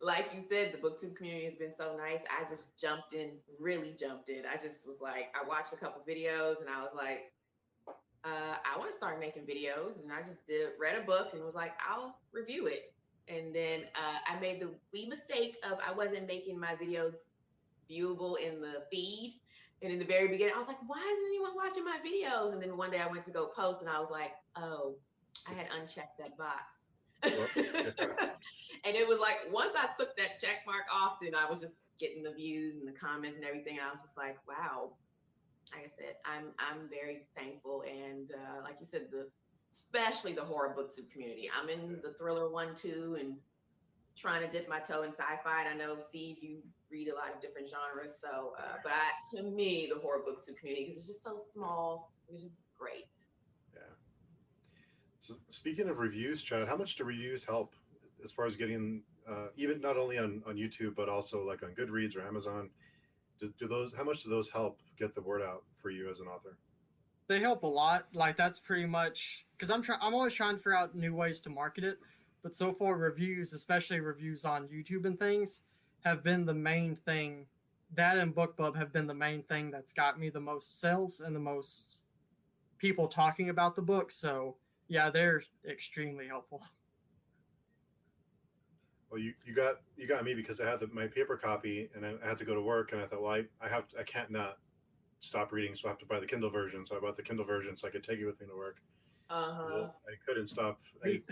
Like you said, the BookTube community has been so nice. I just really jumped in. I just was like, I watched a couple videos and I was like, I want to start making videos. And I just read a book and was like, I'll review it. And then I made the wee mistake of, I wasn't making my videos viewable in the feed. And in the very beginning, I was like, why isn't anyone watching my videos? And then one day I went to go post and I was like, oh, I had unchecked that box. And it was like, once I took that check mark off, then I was just getting the views and the comments and everything. And I was just like, wow. Like I said, I'm very thankful. And like you said, especially the horror booktube community. I'm in the thriller one too, and trying to dip my toe in sci-fi. And I know, Steve, you read a lot of different genres. So, but to me, the horror booktube community, because it's just so small, it's just great. Yeah. So speaking of reviews, Chad, how much do reviews help as far as getting, even not only on YouTube, but also like on Goodreads or Amazon? How much do those help get the word out for you as an author? They help a lot. Like, that's pretty much because I'm always trying to figure out new ways to market it. But so far, reviews, especially reviews on YouTube and things, have been the main thing. That and BookBub have been the main thing that's got me the most sales and the most people talking about the book. So yeah, they're extremely helpful. Well, you got me because I had my paper copy and I had to go to work, and I thought, well, I can't not stop reading, so I have to buy the Kindle version. So I bought the Kindle version so I could take it with me to work. Uh-huh. I couldn't stop. I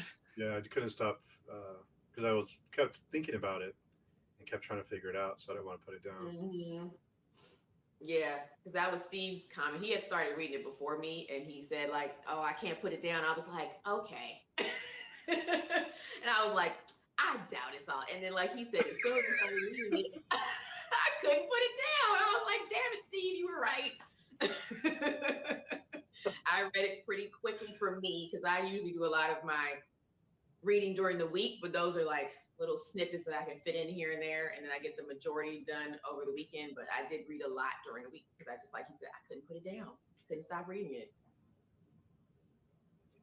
couldn't stop because I kept thinking about it and kept trying to figure it out. So I didn't want to put it down. Mm-hmm. Yeah, because that was Steve's comment. He had started reading it before me, and he said like, "Oh, I can't put it down." I was like, "Okay," and I was like, "I doubt it's all." And then, like he said, as soon as I started reading it, I couldn't put it down. I was like, "Damn it, Steve, you were right." I read it pretty quickly for me because I usually do a lot of my reading during the week, but those are like little snippets that I can fit in here and there, and then I get the majority done over the weekend. But I did read a lot during the week because I just, like he said, I couldn't put it down, couldn't stop reading it.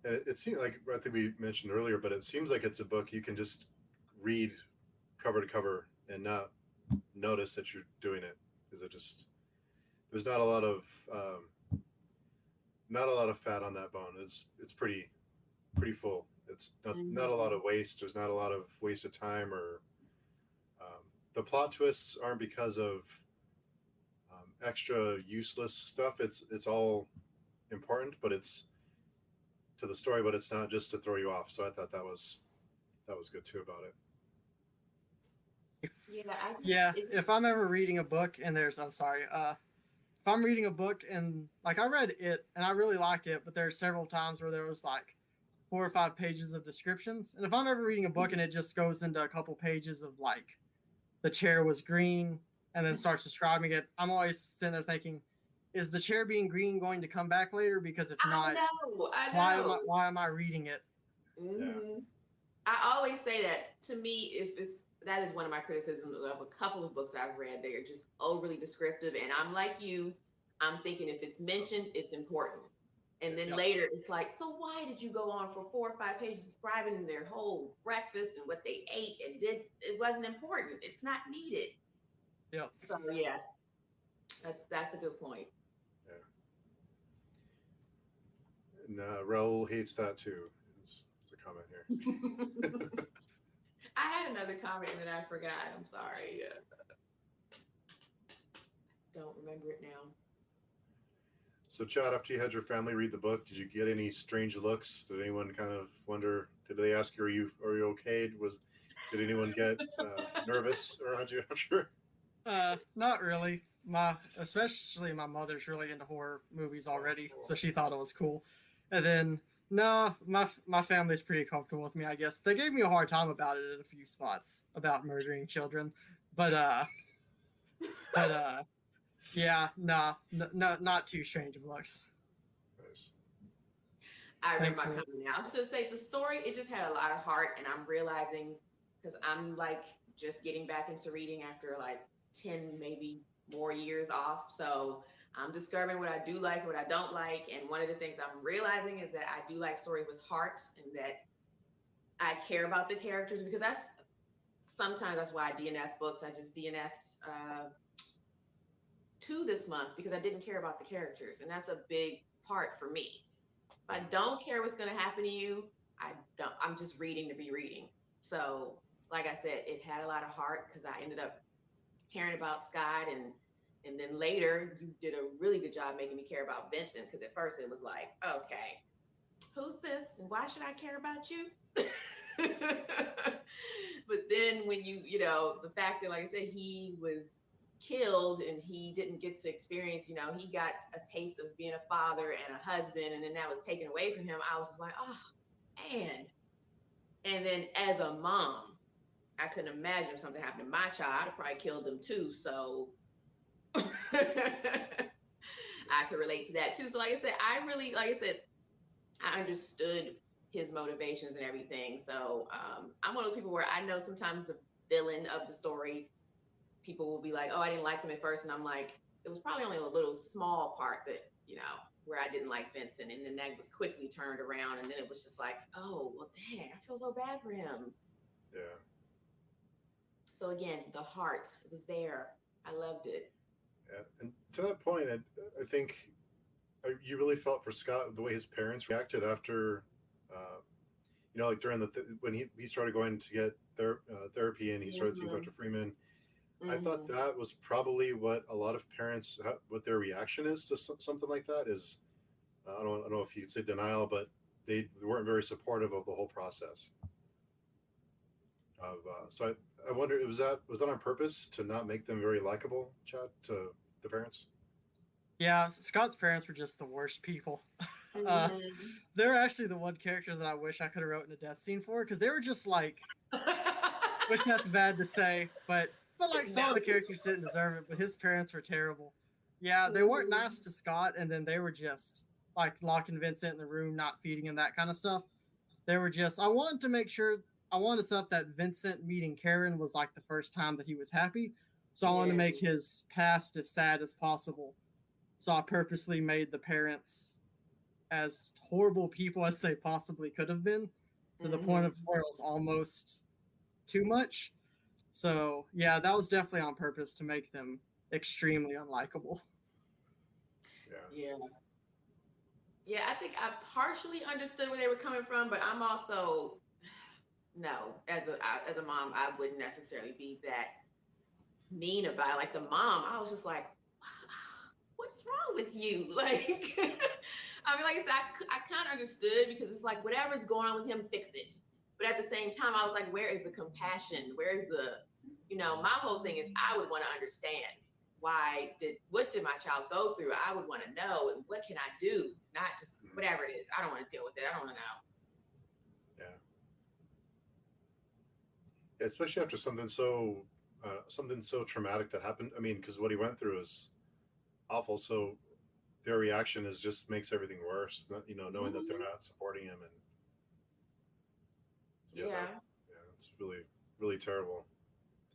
And it seemed like, I think we mentioned earlier, but it seems like it's a book you can just read cover to cover and not notice that you're doing it, because it just, there's not a lot of not a lot of fat on that bone. It's pretty full. It's not a lot Mm-hmm. of waste. There's not a lot of waste of time, or the plot twists aren't because of extra useless stuff. It's all important, but it's to the story, but it's not just to throw you off. So I thought that was good too about it. Yeah, I just Yeah, it just if I'm ever reading a book and there's, I'm sorry, if I'm reading a book and like I read it and I really liked it, but there's several times where there was like 4 or 5 pages of descriptions. And if I'm ever reading a book and it just goes into a couple pages of like the chair was green and then starts describing it, I'm always sitting there thinking, is the chair being green going to come back later? Because if I not, know, I why am I know. why am I reading it? Yeah. Hmm. I always say that to me, if it's that is one of my criticisms of a couple of books I've read. They are just overly descriptive, and I'm like you. I'm thinking if it's mentioned, it's important. And then Yep. later, it's like, so why did you go on for 4 or 5 pages describing their whole breakfast and what they ate and did? It wasn't important. It's not needed. Yep. So yeah, that's a good point. Yeah. And Raul hates that too. There's a comment here. I had another comment that I forgot. I'm sorry. Don't remember it now. So, Chad, after you had your family read the book, did you get any strange looks? Did anyone kind of wonder? Did they ask you, "Are you okay?" Did anyone get nervous around you? I'm sure. Not really. My especially my mother's really into horror movies already, so she thought it was cool. And then no, my family's pretty comfortable with me. I guess they gave me a hard time about it at a few spots about murdering children, but but yeah, nah, no, not too strange of looks, Nice. I remember my thankfully. comment now. I was gonna say the story, it just had a lot of heart, and I'm realizing because I'm like just getting back into reading after like 10, maybe more years off. So I'm discovering what I do like, what I don't like. And one of the things I'm realizing is that I do like stories with heart and that I care about the characters because that's sometimes that's why I DNF books. I just DNF'd 2 this month because I didn't care about the characters. And that's a big part for me. If I don't care what's going to happen to you, I don't. I'm just reading to be reading. So, like I said, it had a lot of heart because I ended up caring about Scott, and then later you did a really good job making me care about Vincent because at first it was like, okay, who's this and why should I care about you? But then when the fact that, like I said, he was killed and he didn't get to experience, he got a taste of being a father and a husband, and then that was taken away from him. I was just like, oh man. And then as a mom, I couldn't imagine if something happened to my child. I'd have probably killed them too. So I could relate to that too. So like I said, I understood his motivations and everything. So I'm one of those people where I know sometimes the villain of the story, people will be like, "Oh, I didn't like them at first," and I'm like, it was probably only a little small part that where I didn't like Vincent, and then that was quickly turned around, and then it was just like, "Oh, well, dang, I feel so bad for him." Yeah. So again, the heart was there. I loved it. Yeah. And to that point, I think you really felt for Scott the way his parents reacted after, uh, like during when he started going to get therapy and he started seeing Hmm. Dr. Freeman. I thought Hmm. that was probably what a lot of parents, what their reaction is to something like that is. I don't know if you'd say denial, but they weren't very supportive of the whole process. So I wonder, was that on purpose to not make them very likable, Chad, to the parents? Yeah, Scott's parents were just the worst people. uh, Mhm. they're actually the one character that I wish I could have written a death scene for because they were just like, which that's bad to say, but like some of No. the characters didn't deserve it, but his parents were terrible. Yeah, they weren't nice Mhm. to Scott, and then they were just like locking Vincent in the room, not feeding him that kind of stuff. They were just. I wanted to make sure. I wanted to set up that Vincent meeting Karen was like the first time that he was happy, so I wanted to Yeah. make his past as sad as possible. So I purposely made the parents as horrible people as they possibly could have been, to the point of Mhm. where it was almost too much. So yeah, that was definitely on purpose to make them extremely unlikable. Yeah. Yeah. Yeah, I think I partially understood where they were coming from, but I'm also no, as a mom, I wouldn't necessarily be that mean about it. Like the mom, I was just like, what's wrong with you? Like, I mean, like I said, I kind of understood because it's like whatever's going on with him, fix it. But at the same time, I was like, where is the compassion? Where's the, my whole thing is I would want to understand what did my child go through? I would want to know, and what can I do? Not just Mhm. whatever it is. I don't want to deal with it. I don't want to know. Yeah. Yeah, especially after something so traumatic that happened. I mean, because what he went through is awful. So their reaction is just makes everything worse. Knowing that they're Hmm. not supporting him, and yeah, Yeah, it's really terrible.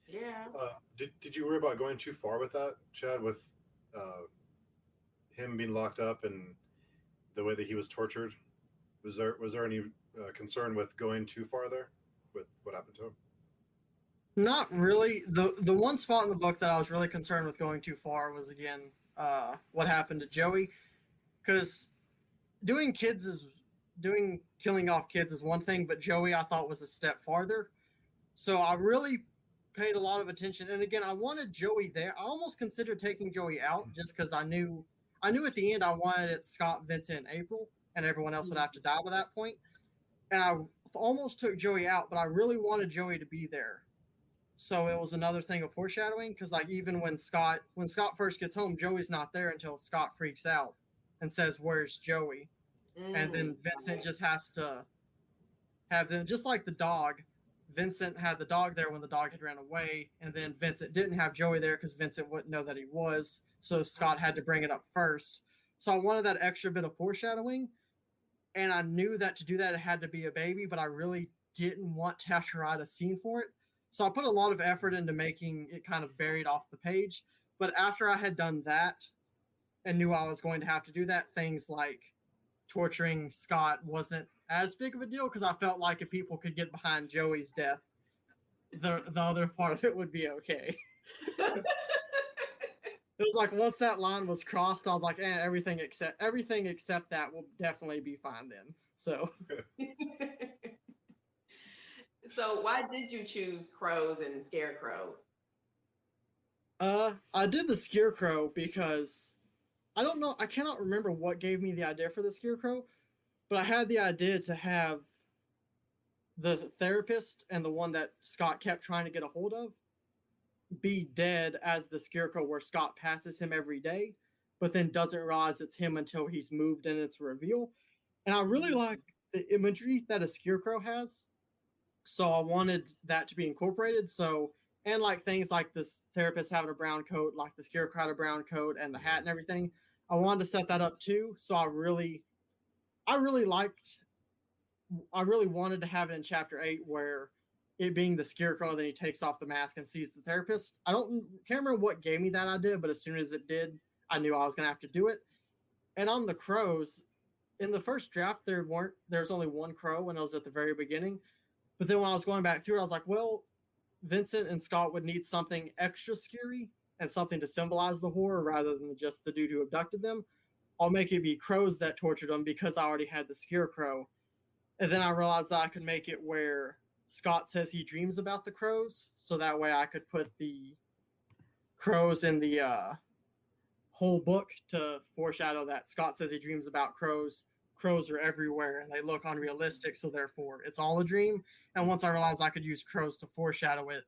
yeah. Did you worry about going too far with that, Chad? With uh, him being locked up and the way that he was tortured? Was there any concern with going too far there with what happened to him? Not really. The one spot in the book that I was really concerned with going too far was again what happened to Joey, because doing kids is doing killing off kids is one thing, but Joey I thought was a step farther. So I really paid a lot of attention. And again, I wanted Joey there. I almost considered taking Joey out just because I knew at the end I wanted it Scott, Vincent, and April, and everyone else would have to die by that point. And I almost took Joey out, but I really wanted Joey to be there. So it was another thing of foreshadowing because like even when Scott first gets home, Joey's not there until Scott freaks out and says, "Where's Joey?" And Mm, then Vincent right. just has to have them just like the dog. Vincent had the dog there when the dog had ran away, and then Vincent didn't have Joey there because Vincent wouldn't know that he was. So Scott had to bring it up first. So I wanted that extra bit of foreshadowing, and I knew that to do that it had to be a baby, but I really didn't want to have to write a scene for it. So I put a lot of effort into making it kind of buried off the page. But after I had done that and knew I was going to have to do that, things like torturing Scott wasn't as big of a deal because I felt like if people could get behind Joey's death, the other part of it would be okay. It was like once that line was crossed, I was like, everything except that will definitely be fine then. So So why did you choose crows and scarecrow? I did the scarecrow because I don't know, I cannot remember what gave me the idea for the scarecrow, but I had the idea to have the therapist and the one that Scott kept trying to get a hold of be dead as the scarecrow where Scott passes him every day, but then doesn't realize it's him until he's moved and it's reveal. And I really like Mm, the imagery that a scarecrow has. So I wanted that to be incorporated. So and like things like this therapist having a brown coat, like the scarecrow had a brown coat and the hat and everything. I wanted to set that up too. So I really I really wanted to have it in chapter 8 where it being the scarecrow, then he takes off the mask and sees the therapist. I don't can't remember what gave me that idea, but as soon as it did, I knew I was gonna have to do it. And on the crows, in the first draft, there's only one crow when I was at the very beginning. But then when I was going back through it, I was like, well, Vincent and Scott would need something extra scary and something to symbolize the horror rather than just the dude who abducted them. I'll make it be crows that tortured them because I already had the scarecrow. And then I realized that I could make it where Scott says he dreams about the crows, so that way I could put the crows in the whole book to foreshadow that Scott says he dreams about crows. Crows are everywhere and they look unrealistic, so therefore it's all a dream. And once I realized I could use crows to foreshadow it,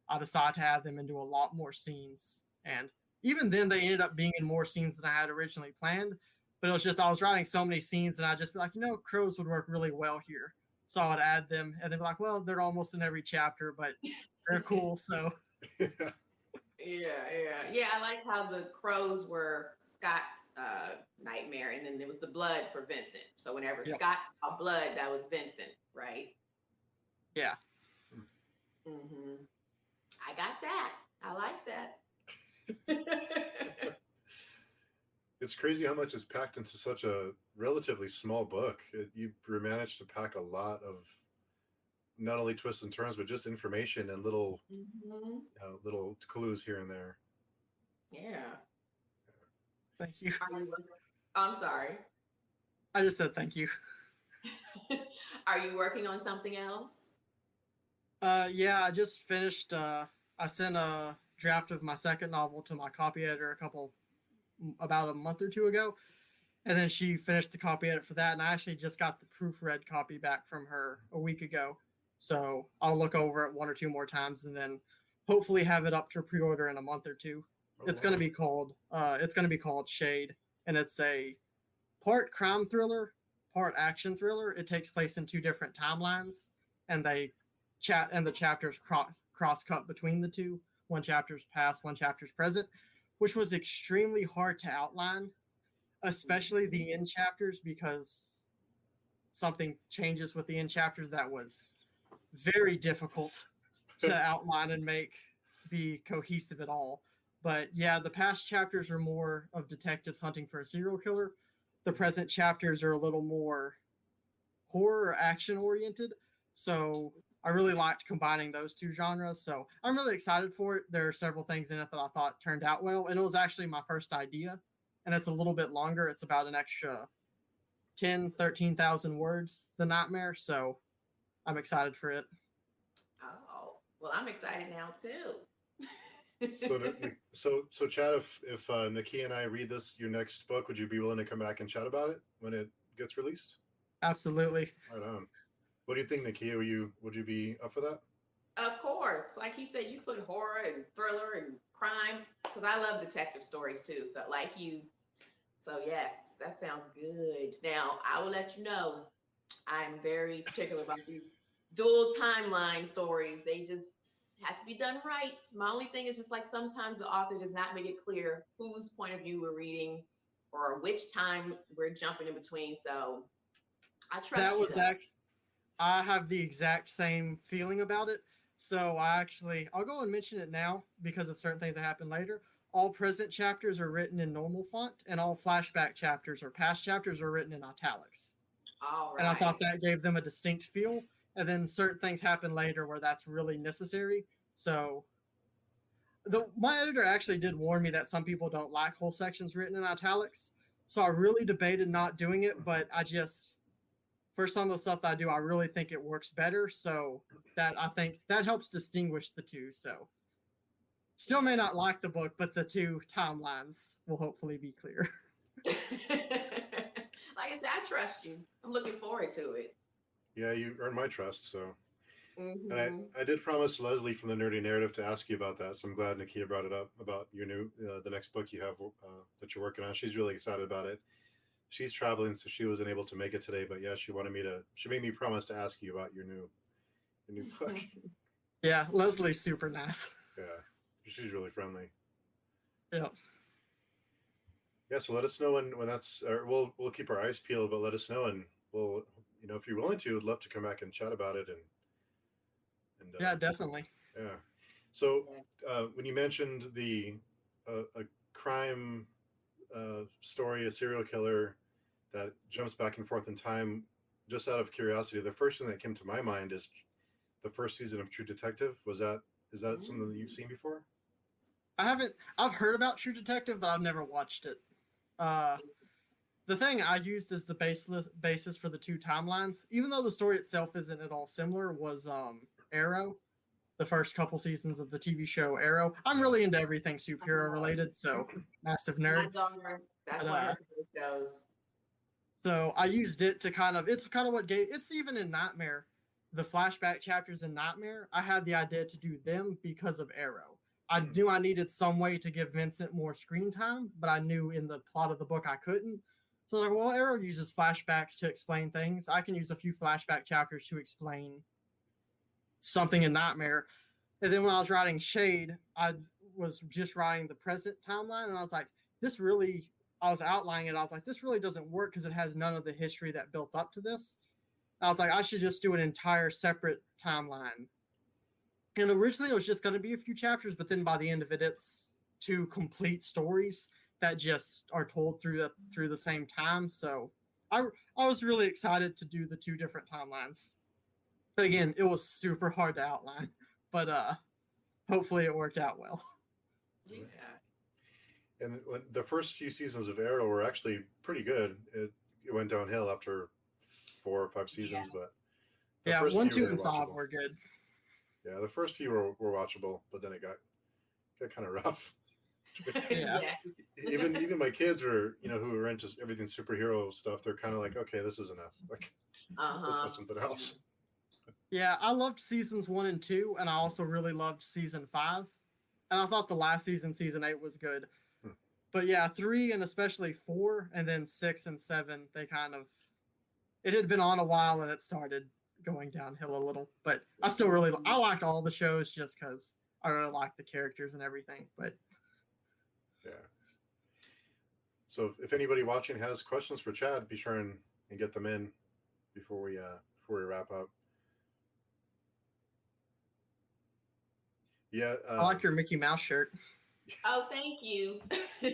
I decided to add them into a lot more scenes. And even then they ended up being in more scenes than I had originally planned. But it was just I was writing so many scenes, and I'd just be like, crows would work really well here. So I would add them, and they'd be like, well, they're almost in every chapter, but they're cool. So Yeah. I like how the crows were Scott's nightmare, and then there was the blood for Vincent. So whenever Yep. Scott saw blood, that was Vincent, right? yeah. I got that. I like that. It's crazy how much is packed into such a relatively small book. You managed to pack a lot of not only twists and turns, but just information and little little clues here and there. Yeah. Thank you. I'm sorry. I just said thank you. Are you working on something else? Yeah, I just finished. I sent a draft of my second novel to my copy editor about a month or two ago, and then she finished the copy edit for that. And I actually just got the proofread copy back from her a week ago, so I'll look over it one or two more times, and then hopefully have it up to pre-order in a month or two. It's going to be called. It's going to be called Shade, and it's a part crime thriller, part action thriller. It takes place in two different timelines, and the chapters cross cut between the two. One chapter's past, one chapter's present, which was extremely hard to outline, especially the end chapters, because something changes with the end chapters that was very difficult to outline and make be cohesive at all. But yeah, the past chapters are more of detectives hunting for a serial killer. The present chapters are a little more horror action oriented. So I really liked combining those two genres. So I'm really excited for it. There are several things in it that I thought turned out well. And it was actually my first idea. And it's a little bit longer. It's about an extra 13,000 words, The Nightmare. So I'm excited for it. Oh, well, I'm excited now too. So Chad, if Nakia and I read your next book, would you be willing to come back and chat about it when it gets released? Absolutely. Right on. What do you think, Nakia? Would you be up for that? Of course, like he said, you put horror and thriller and crime, because I love detective stories too. So like you, so yes, that sounds good. Now I will let you know, I'm very particular about these dual timeline stories. They just has to be done right. My only thing is just like sometimes the author does not make it clear whose point of view we're reading or which time we're jumping in between. So I trust That you. was I have the exact same feeling about it. So I'll go and mention it now because of certain things that happen later. All present chapters are written in normal font, and all flashback chapters or past chapters are written in italics. All right. And I thought that gave them a distinct feel. And then certain things happen later where that's really necessary. So my editor actually did warn me that some people don't like whole sections written in italics. So I really debated not doing it, but for some of the stuff that I do, I really think it works better. So that I think that helps distinguish the two. So still may not like the book, but the two timelines will hopefully be clear. Like I said, I trust you. I'm looking forward to it. Yeah, you earned my trust. So, Mm-hmm. and I did promise Leslie from the Nerdy Narrative to ask you about that. So I'm glad Nakia brought it up about your the next book you have that you're working on. She's really excited about it. She's traveling, so she wasn't able to make it today. But yeah, she made me promise to ask you about your new book. Yeah, Leslie's super nice. Yeah, she's really friendly. Yeah. Yeah, so let us know when that's. Or we'll keep our eyes peeled, but let us know, and we'll if you're willing to, would love to come back and chat about it. And yeah, definitely. Yeah. So when you mentioned a crime story, a serial killer that jumps back and forth in time, just out of curiosity, the first thing that came to my mind is the first season of True Detective. Is that something that you've seen before? I've heard about True Detective, but I've never watched it. The thing I used as the basis for the two timelines, even though the story itself isn't at all similar, was Arrow, the first couple seasons of the TV show Arrow. I'm really into everything superhero related, so massive nerd. My daughter, that's one of her favorite shows. So I used it to it's kind of what it's even in Nightmare, the flashback chapters in Nightmare. I had the idea to do them because of Arrow. I knew I needed some way to give Vincent more screen time, but I knew in the plot of the book I couldn't. So like, well, Arrow uses flashbacks to explain things. I can use a few flashback chapters to explain something in Nightmare. And then when I was writing Shade, I was just writing the present timeline, and I was like, this really. I was outlining it. I was like, this really doesn't work because it has none of the history that built up to this. And I was like, I should just do an entire separate timeline. And originally it was just going to be a few chapters, but then by the end of it, it's two complete stories that just are told through the same time. So I was really excited to do the two different timelines. But again, it was super hard to outline, but hopefully it worked out well. Yeah. And when the first few seasons of Arrow were actually pretty good. It went downhill after 4 or 5 seasons, but Yeah, first 1, few 2, and 5 watchable. were good. Yeah, the first few were watchable, but then it got kind of rough. Yeah. even my kids are, who are into everything superhero stuff, they're kind of like, okay, this is enough. Like, let's watch something else. Yeah, I loved seasons 1 and 2, and I also really loved season 5. And I thought the last season, season 8, was good. But yeah, 3 and especially 4, and then 6 and 7, they kind of, it had been on a while and it started going downhill a little. But I still really, I liked all the shows just because I really liked the characters and everything. But yeah. So if anybody watching has questions for Chad, be sure and get them in before we wrap up. Yeah, I like your Mickey Mouse shirt. Oh, thank you. Yeah.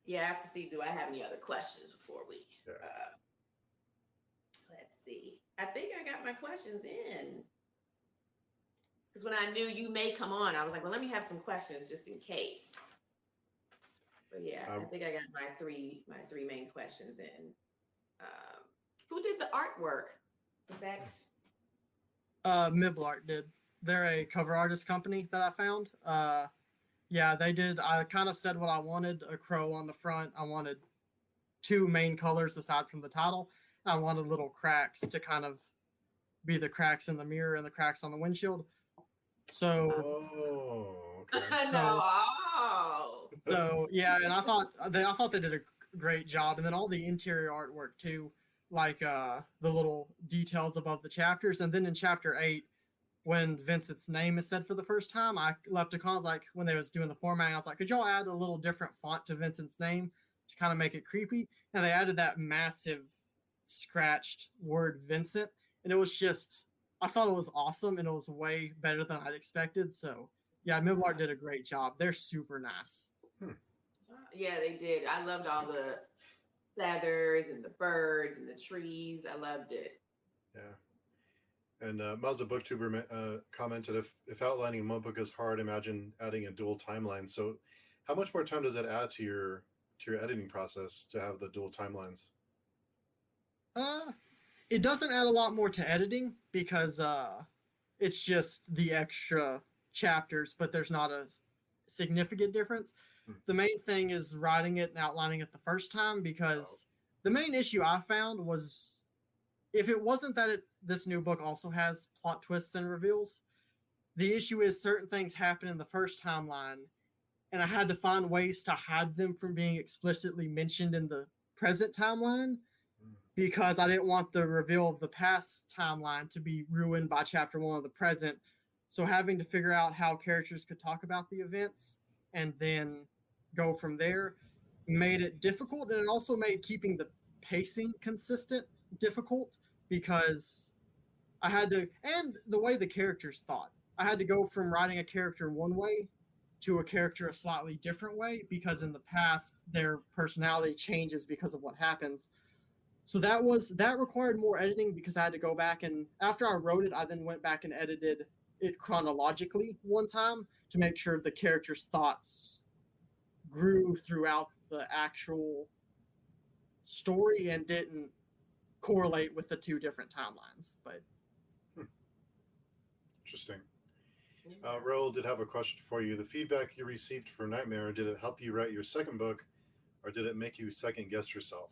Yeah, I have to see, do I have any other questions before we, Yeah. Let's see. I think I got my questions in. Because when I knew you may come on, I was like, well, let me have some questions just in case. But yeah, I think I got my three main questions in. Who did the artwork? Was that? Miblart did. They're a cover artist company that I found. Yeah, they did. I kind of said what I wanted: a crow on the front. I wanted 2 main colors aside from the title. I wanted little cracks to kind of be the cracks in the mirror and the cracks on the windshield. So, okay. So yeah, and I thought they did a great job, and then all the interior artwork too, like the little details above the chapters, and then in chapter 8, when Vincent's name is said for the first time, I left a comment. I was like, when they was doing the formatting, I was like, could y'all add a little different font to Vincent's name to kind of make it creepy? And they added that massive scratched word Vincent, and it was just, I thought it was awesome, and it was way better than I'd expected. So yeah, Miblart did a great job. They're super nice. Yeah, they did. I loved all the feathers and the birds and the trees. I loved it. Yeah. And Mazda Booktuber commented, if outlining one book is hard, imagine adding a dual timeline. So how much more time does that add to your editing process to have the dual timelines? It doesn't add a lot more to editing because it's just the extra chapters, but there's not a significant difference. The main thing is writing it and outlining it the first time, because the main issue I found was, if it wasn't that this new book also has plot twists and reveals, the issue is certain things happen in the first timeline, and I had to find ways to hide them from being explicitly mentioned in the present timeline, because I didn't want the reveal of the past timeline to be ruined by chapter 1 of the present. So having to figure out how characters could talk about the events and then go from there made it difficult, and it also made keeping the pacing consistent difficult, because I had to, and the way the characters thought, I had to go from writing a character one way to a character a slightly different way, because in the past their personality changes because of what happens. So that required more editing, because I had to go back, and after I wrote it, I then went back and edited it chronologically one time to make sure the character's thoughts grew throughout the actual story and didn't correlate with the 2 different timelines. But Interesting. Raoul did have a question for you. The feedback you received for Nightmare, did it help you write your second book, or did it make you second guess yourself?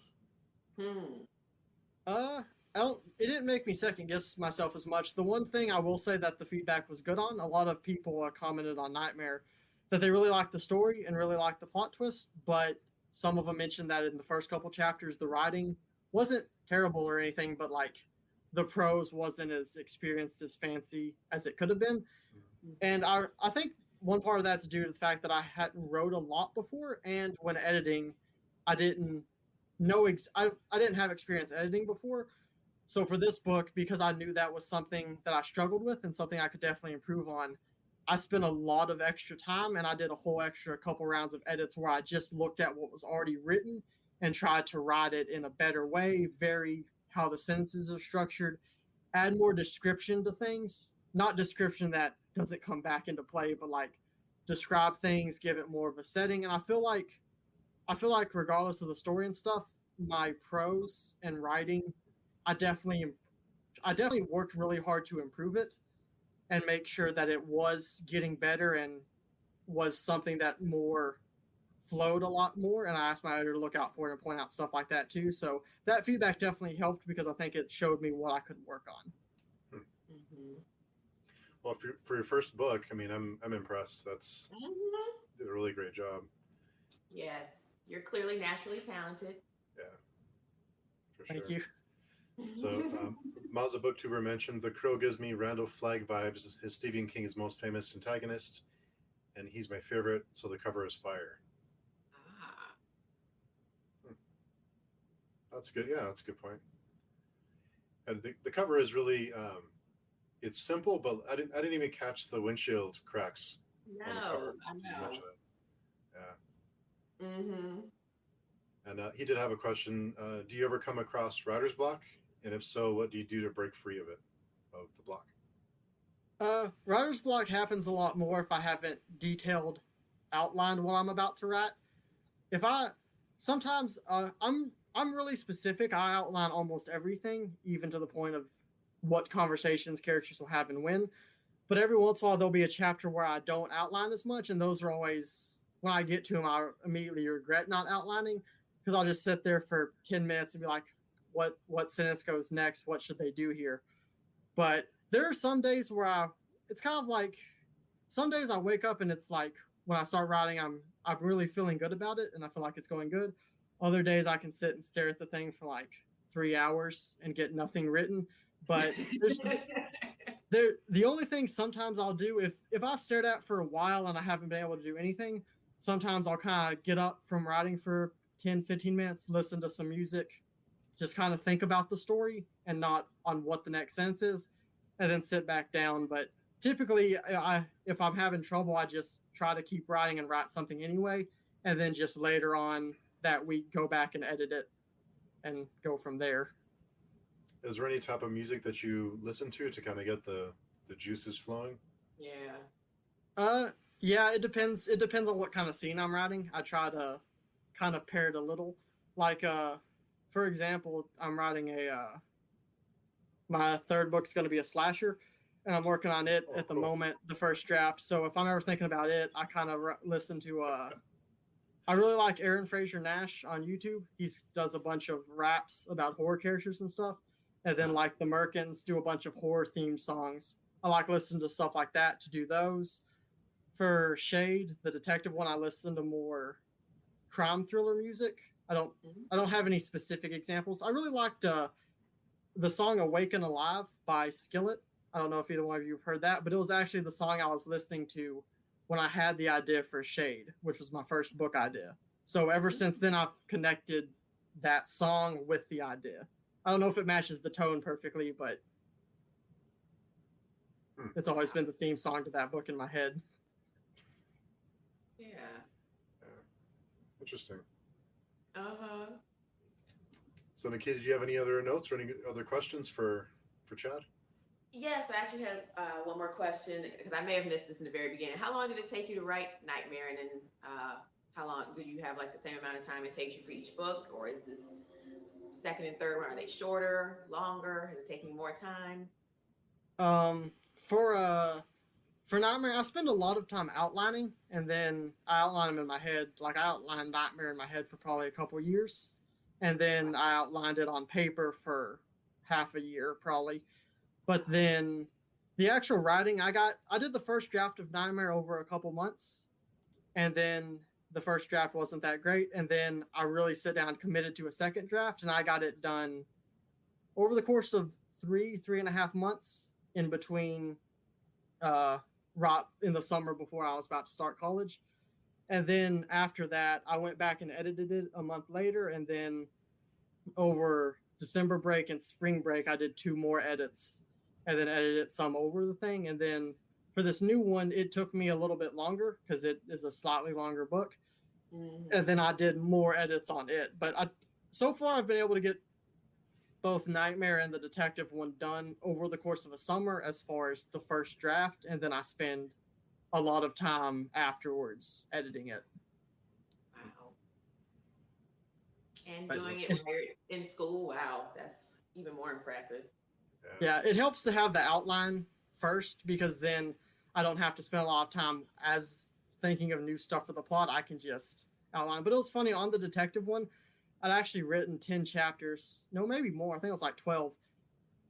It didn't make me second guess myself as much. The one thing I will say that the feedback was good on, a lot of people commented on Nightmare that they really liked the story and really liked the plot twist, but some of them mentioned that in the first couple chapters, the writing wasn't terrible or anything, but like the prose wasn't as experienced as fancy as it could have been. And I think one part of that's due to the fact that I hadn't wrote a lot before, and when editing, I didn't I didn't have experience editing before. So for this book, because I knew that was something that I struggled with and something I could definitely improve on, I spent a lot of extra time and I did a whole extra couple rounds of edits where I just looked at what was already written and tried to write it in a better way, vary how the sentences are structured, add more description to things. Not description that doesn't come back into play, but like describe things, give it more of a setting. And I feel like regardless of the story and stuff, my prose and writing, I definitely I definitely worked really hard to improve it and make sure that it was getting better and was something that more flowed a lot more. And I asked my editor to look out for it and point out stuff like that too. So that feedback definitely helped because I think it showed me what I could work on. Mm-hmm. Well, for your first book, I mean, I'm impressed. That's Mm-hmm. did a really great job. Yes, you're clearly naturally talented. Yeah, for Thank sure. you. So, Mazza Booktuber mentioned the Crow gives me Randall Flagg vibes. His Stephen King is most famous antagonist, and he's my favorite. So the cover is fire. Ah, That's good. Yeah, that's a good point. And the cover is really it's simple, but I didn't even catch the windshield cracks on the cover. no, I You know. mentioned it. Yeah. Mm-hmm. And he did have a question. Do you ever come across writer's block? And if so, what do you do to break free of it, of the block? Writer's block happens a lot more if I haven't detailed outlined what I'm about to write. If I sometimes I'm really specific. I outline almost everything, even to the point of what conversations characters will have and when. But every once in a while, there'll be a chapter where I don't outline as much, and those are always when I get to them, I immediately regret not outlining because I'll just sit there for 10 minutes and be like, "What sentence goes next? What should they do here?" But there are some days where it's kind of like some days I wake up and it's like when I start writing, I'm really feeling good about it and I feel like it's going good. Other days I can sit and stare at the thing for like 3 hours and get nothing written. But the only thing sometimes I'll do if I stared at for a while and I haven't been able to do anything, sometimes I'll kind of get up from writing for 10, 15 minutes, listen to some music, just kind of think about the story and not on what the next sentence is, and then sit back down. But typically, if I'm having trouble, I just try to keep writing and write something anyway, and then just later on that week go back and edit it and go from there. Is there any type of music that you listen to kind of get the juices flowing? Yeah. Yeah, it depends. It depends on what kind of scene I'm writing. I try to kind of pair it a little. Like, for example, I'm writing my third book's going to be a slasher, and I'm working on it Oh, at the cool. moment, the first draft. So if I'm ever thinking about it, I kind of listen to. I really like Aaron Fraser Nash on YouTube. He does a bunch of raps about horror characters and stuff, and then like the Merkins do a bunch of horror themed songs. I like listening to stuff like that to do those. For Shade, the detective one, I listen to more crime thriller music. I don't Mhm. I don't have any specific examples. I really liked the song "Awaken Alive" by Skillet. I don't know if either one of you have heard that, but it was actually the song I was listening to when I had the idea for Shade, which was my first book idea. So ever since then, I've connected that song with the idea. I don't know if it matches the tone perfectly, but Hmm. it's always been the theme song to that book in my head. Yeah. Yeah. Interesting. Uh-huh. So, Nakia, did you have any other notes or any other questions for Chad? Yes, I actually had one more question because I may have missed this in the very beginning. How long did it take you to write Nightmare, and then how long do you have like the same amount of time it takes you for each book, or is this second and third one, are they shorter, longer? Has it taken you more time? Um, for uh, for Nightmare, I spend a lot of time outlining, and then I outline them in my head. Like I outlined Nightmare in my head for probably a couple years, and then I outlined it on paper for half a year probably. But then the actual writing, I did the first draft of Nightmare over a couple months, and then the first draft wasn't that great, and then I really sit down committed to a second draft, and I got it done over the course of 3.5 months in between right in the summer before I was about to start college. And then after that, I went back and edited it a month later. And then over December break and spring break, I did 2 more edits and then edited some over the thing. And then for this new one, it took me a little bit longer because it is a slightly longer book. And then I did more edits on it. But so far, I've been able to get both Nightmare and the detective one done over the course of a summer as far as the first draft. And then I spend a lot of time afterwards editing it. Wow. And doing it while you're in school, wow, that's even more impressive. Yeah, it helps to have the outline first because then I don't have to spend a lot of time as thinking of new stuff for the plot. I can just outline. But it was funny on the detective one, I'd actually written 10 chapters, no, maybe more. I think it was like 12.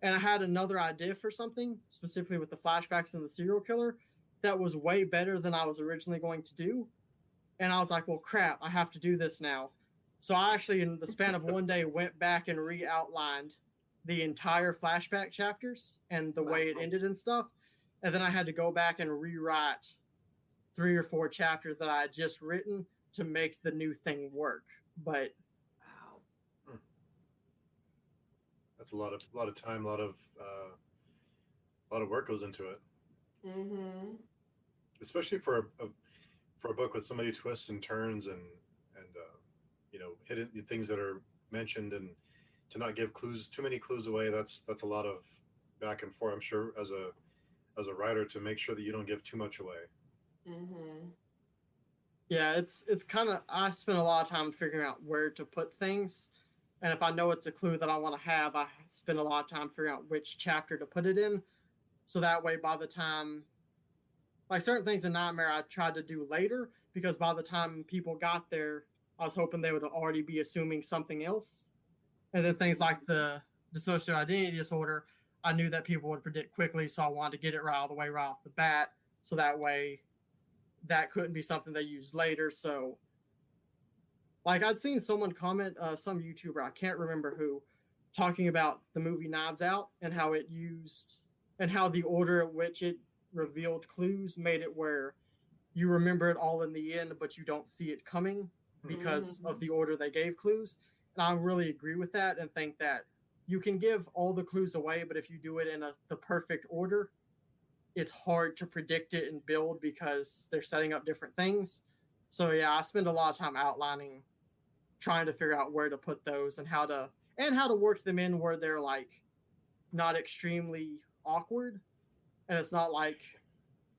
And I had another idea for something, specifically with the flashbacks and the serial killer, that was way better than I was originally going to do. And I was like, well, crap, I have to do this now. So I actually, in the span of one day, went back and re-outlined the entire flashback chapters and the way it ended and stuff. And then I had to go back and rewrite 3 or 4 chapters that I had just written to make the new thing work. But wow, that's a lot of time, a lot of work goes into it. Mm-hmm. Especially for a book with so many twists and turns and hidden things that are mentioned, and to not give too many clues away. That's a lot of back and forth. I'm sure as a writer to make sure that you don't give too much away. Mm-hmm. yeah, it's kind of, I spend a lot of time figuring out where to put things. And if I know it's a clue that I want to have, I spend a lot of time figuring out which chapter to put it in. So that way, by the time, like certain things in Nightmare, I tried to do later because by the time people got there, I was hoping they would already be assuming something else. And then things like the dissociative identity disorder, I knew that people would predict quickly, so I wanted to get it right all the way right off the bat. So that way, that couldn't be something they used later. So, like I'd seen someone comment, some YouTuber, I can't remember who, talking about the movie Knives Out and how it used and how the order at which it revealed clues made it where you remember it all in the end, but you don't see it coming because of the order they gave clues. And I really agree with that and think that you can give all the clues away, but if you do it in the perfect order, it's hard to predict it and build because they're setting up different things. So yeah, I spend a lot of time outlining, trying to figure out where to put those and how to work them in where they're like not extremely awkward, and it's not like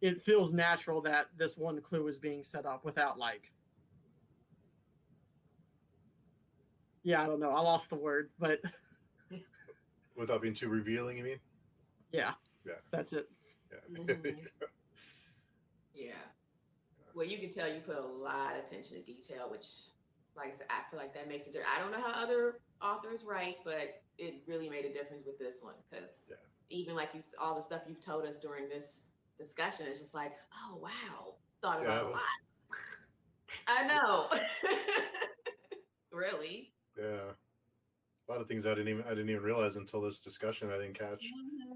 it feels natural that this one clue is being set up without like, yeah, I don't know, I lost the word, but Without being too revealing, you mean? yeah, Yeah, that's it. yeah. Mm-hmm. Yeah. Well, you can tell you put a lot of attention to detail, which, like I said, I feel like that makes it. I don't know how other authors write, but it really made a difference with this one because even like all the stuff you've told us during this discussion, it's just like, oh wow, thought about a lot. I know. Really. Yeah. A lot of things I didn't even realize until this discussion. I didn't catch.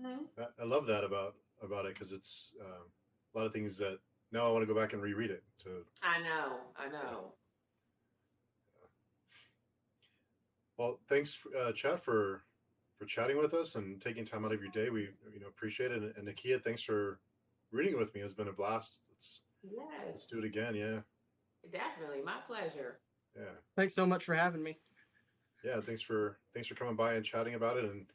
Mm-hmm. I love that about it because it's a lot of things that now I want to go back and reread it. I know. Well, thanks, Chad, for chatting with us and taking time out of your day. We appreciate it. And Nakia, thanks for reading with me. It's been a blast. Let's do it again. Yeah. Definitely, my pleasure. Yeah. Thanks so much for having me. Yeah. Thanks for coming by and chatting about it and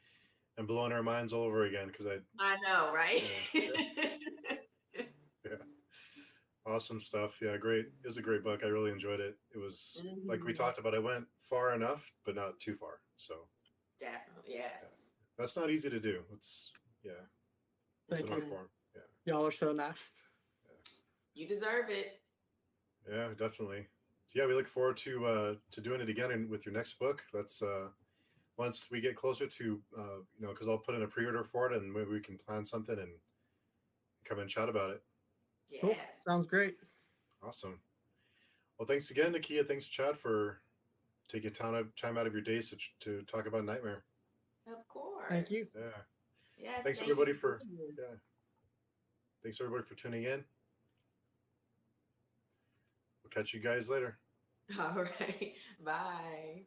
blowing our minds all over again because I know, right? Yeah. Awesome stuff. Yeah, great. It was a great book. I really enjoyed it. It was like we talked about. I went far enough, but not too far. So definitely, yes. Yeah. That's not easy to do. It's Thank an you. art form. Yeah. Y'all are so nice. You deserve it. Yeah, definitely. Yeah, we look forward to doing it again and with your next book. That's once we get closer to, because I'll put in a pre-order for it, and maybe we can plan something and come and chat about it. Yes. Cool. Sounds great. Awesome. Well, thanks again, Nakia. Thanks, Chad, for taking time out of your days to talk about Nightmare. Of course. Thank you. Yeah. Yes. Thanks thank you everybody for doing this. Thanks everybody for tuning in. We'll catch you guys later. All right. Bye.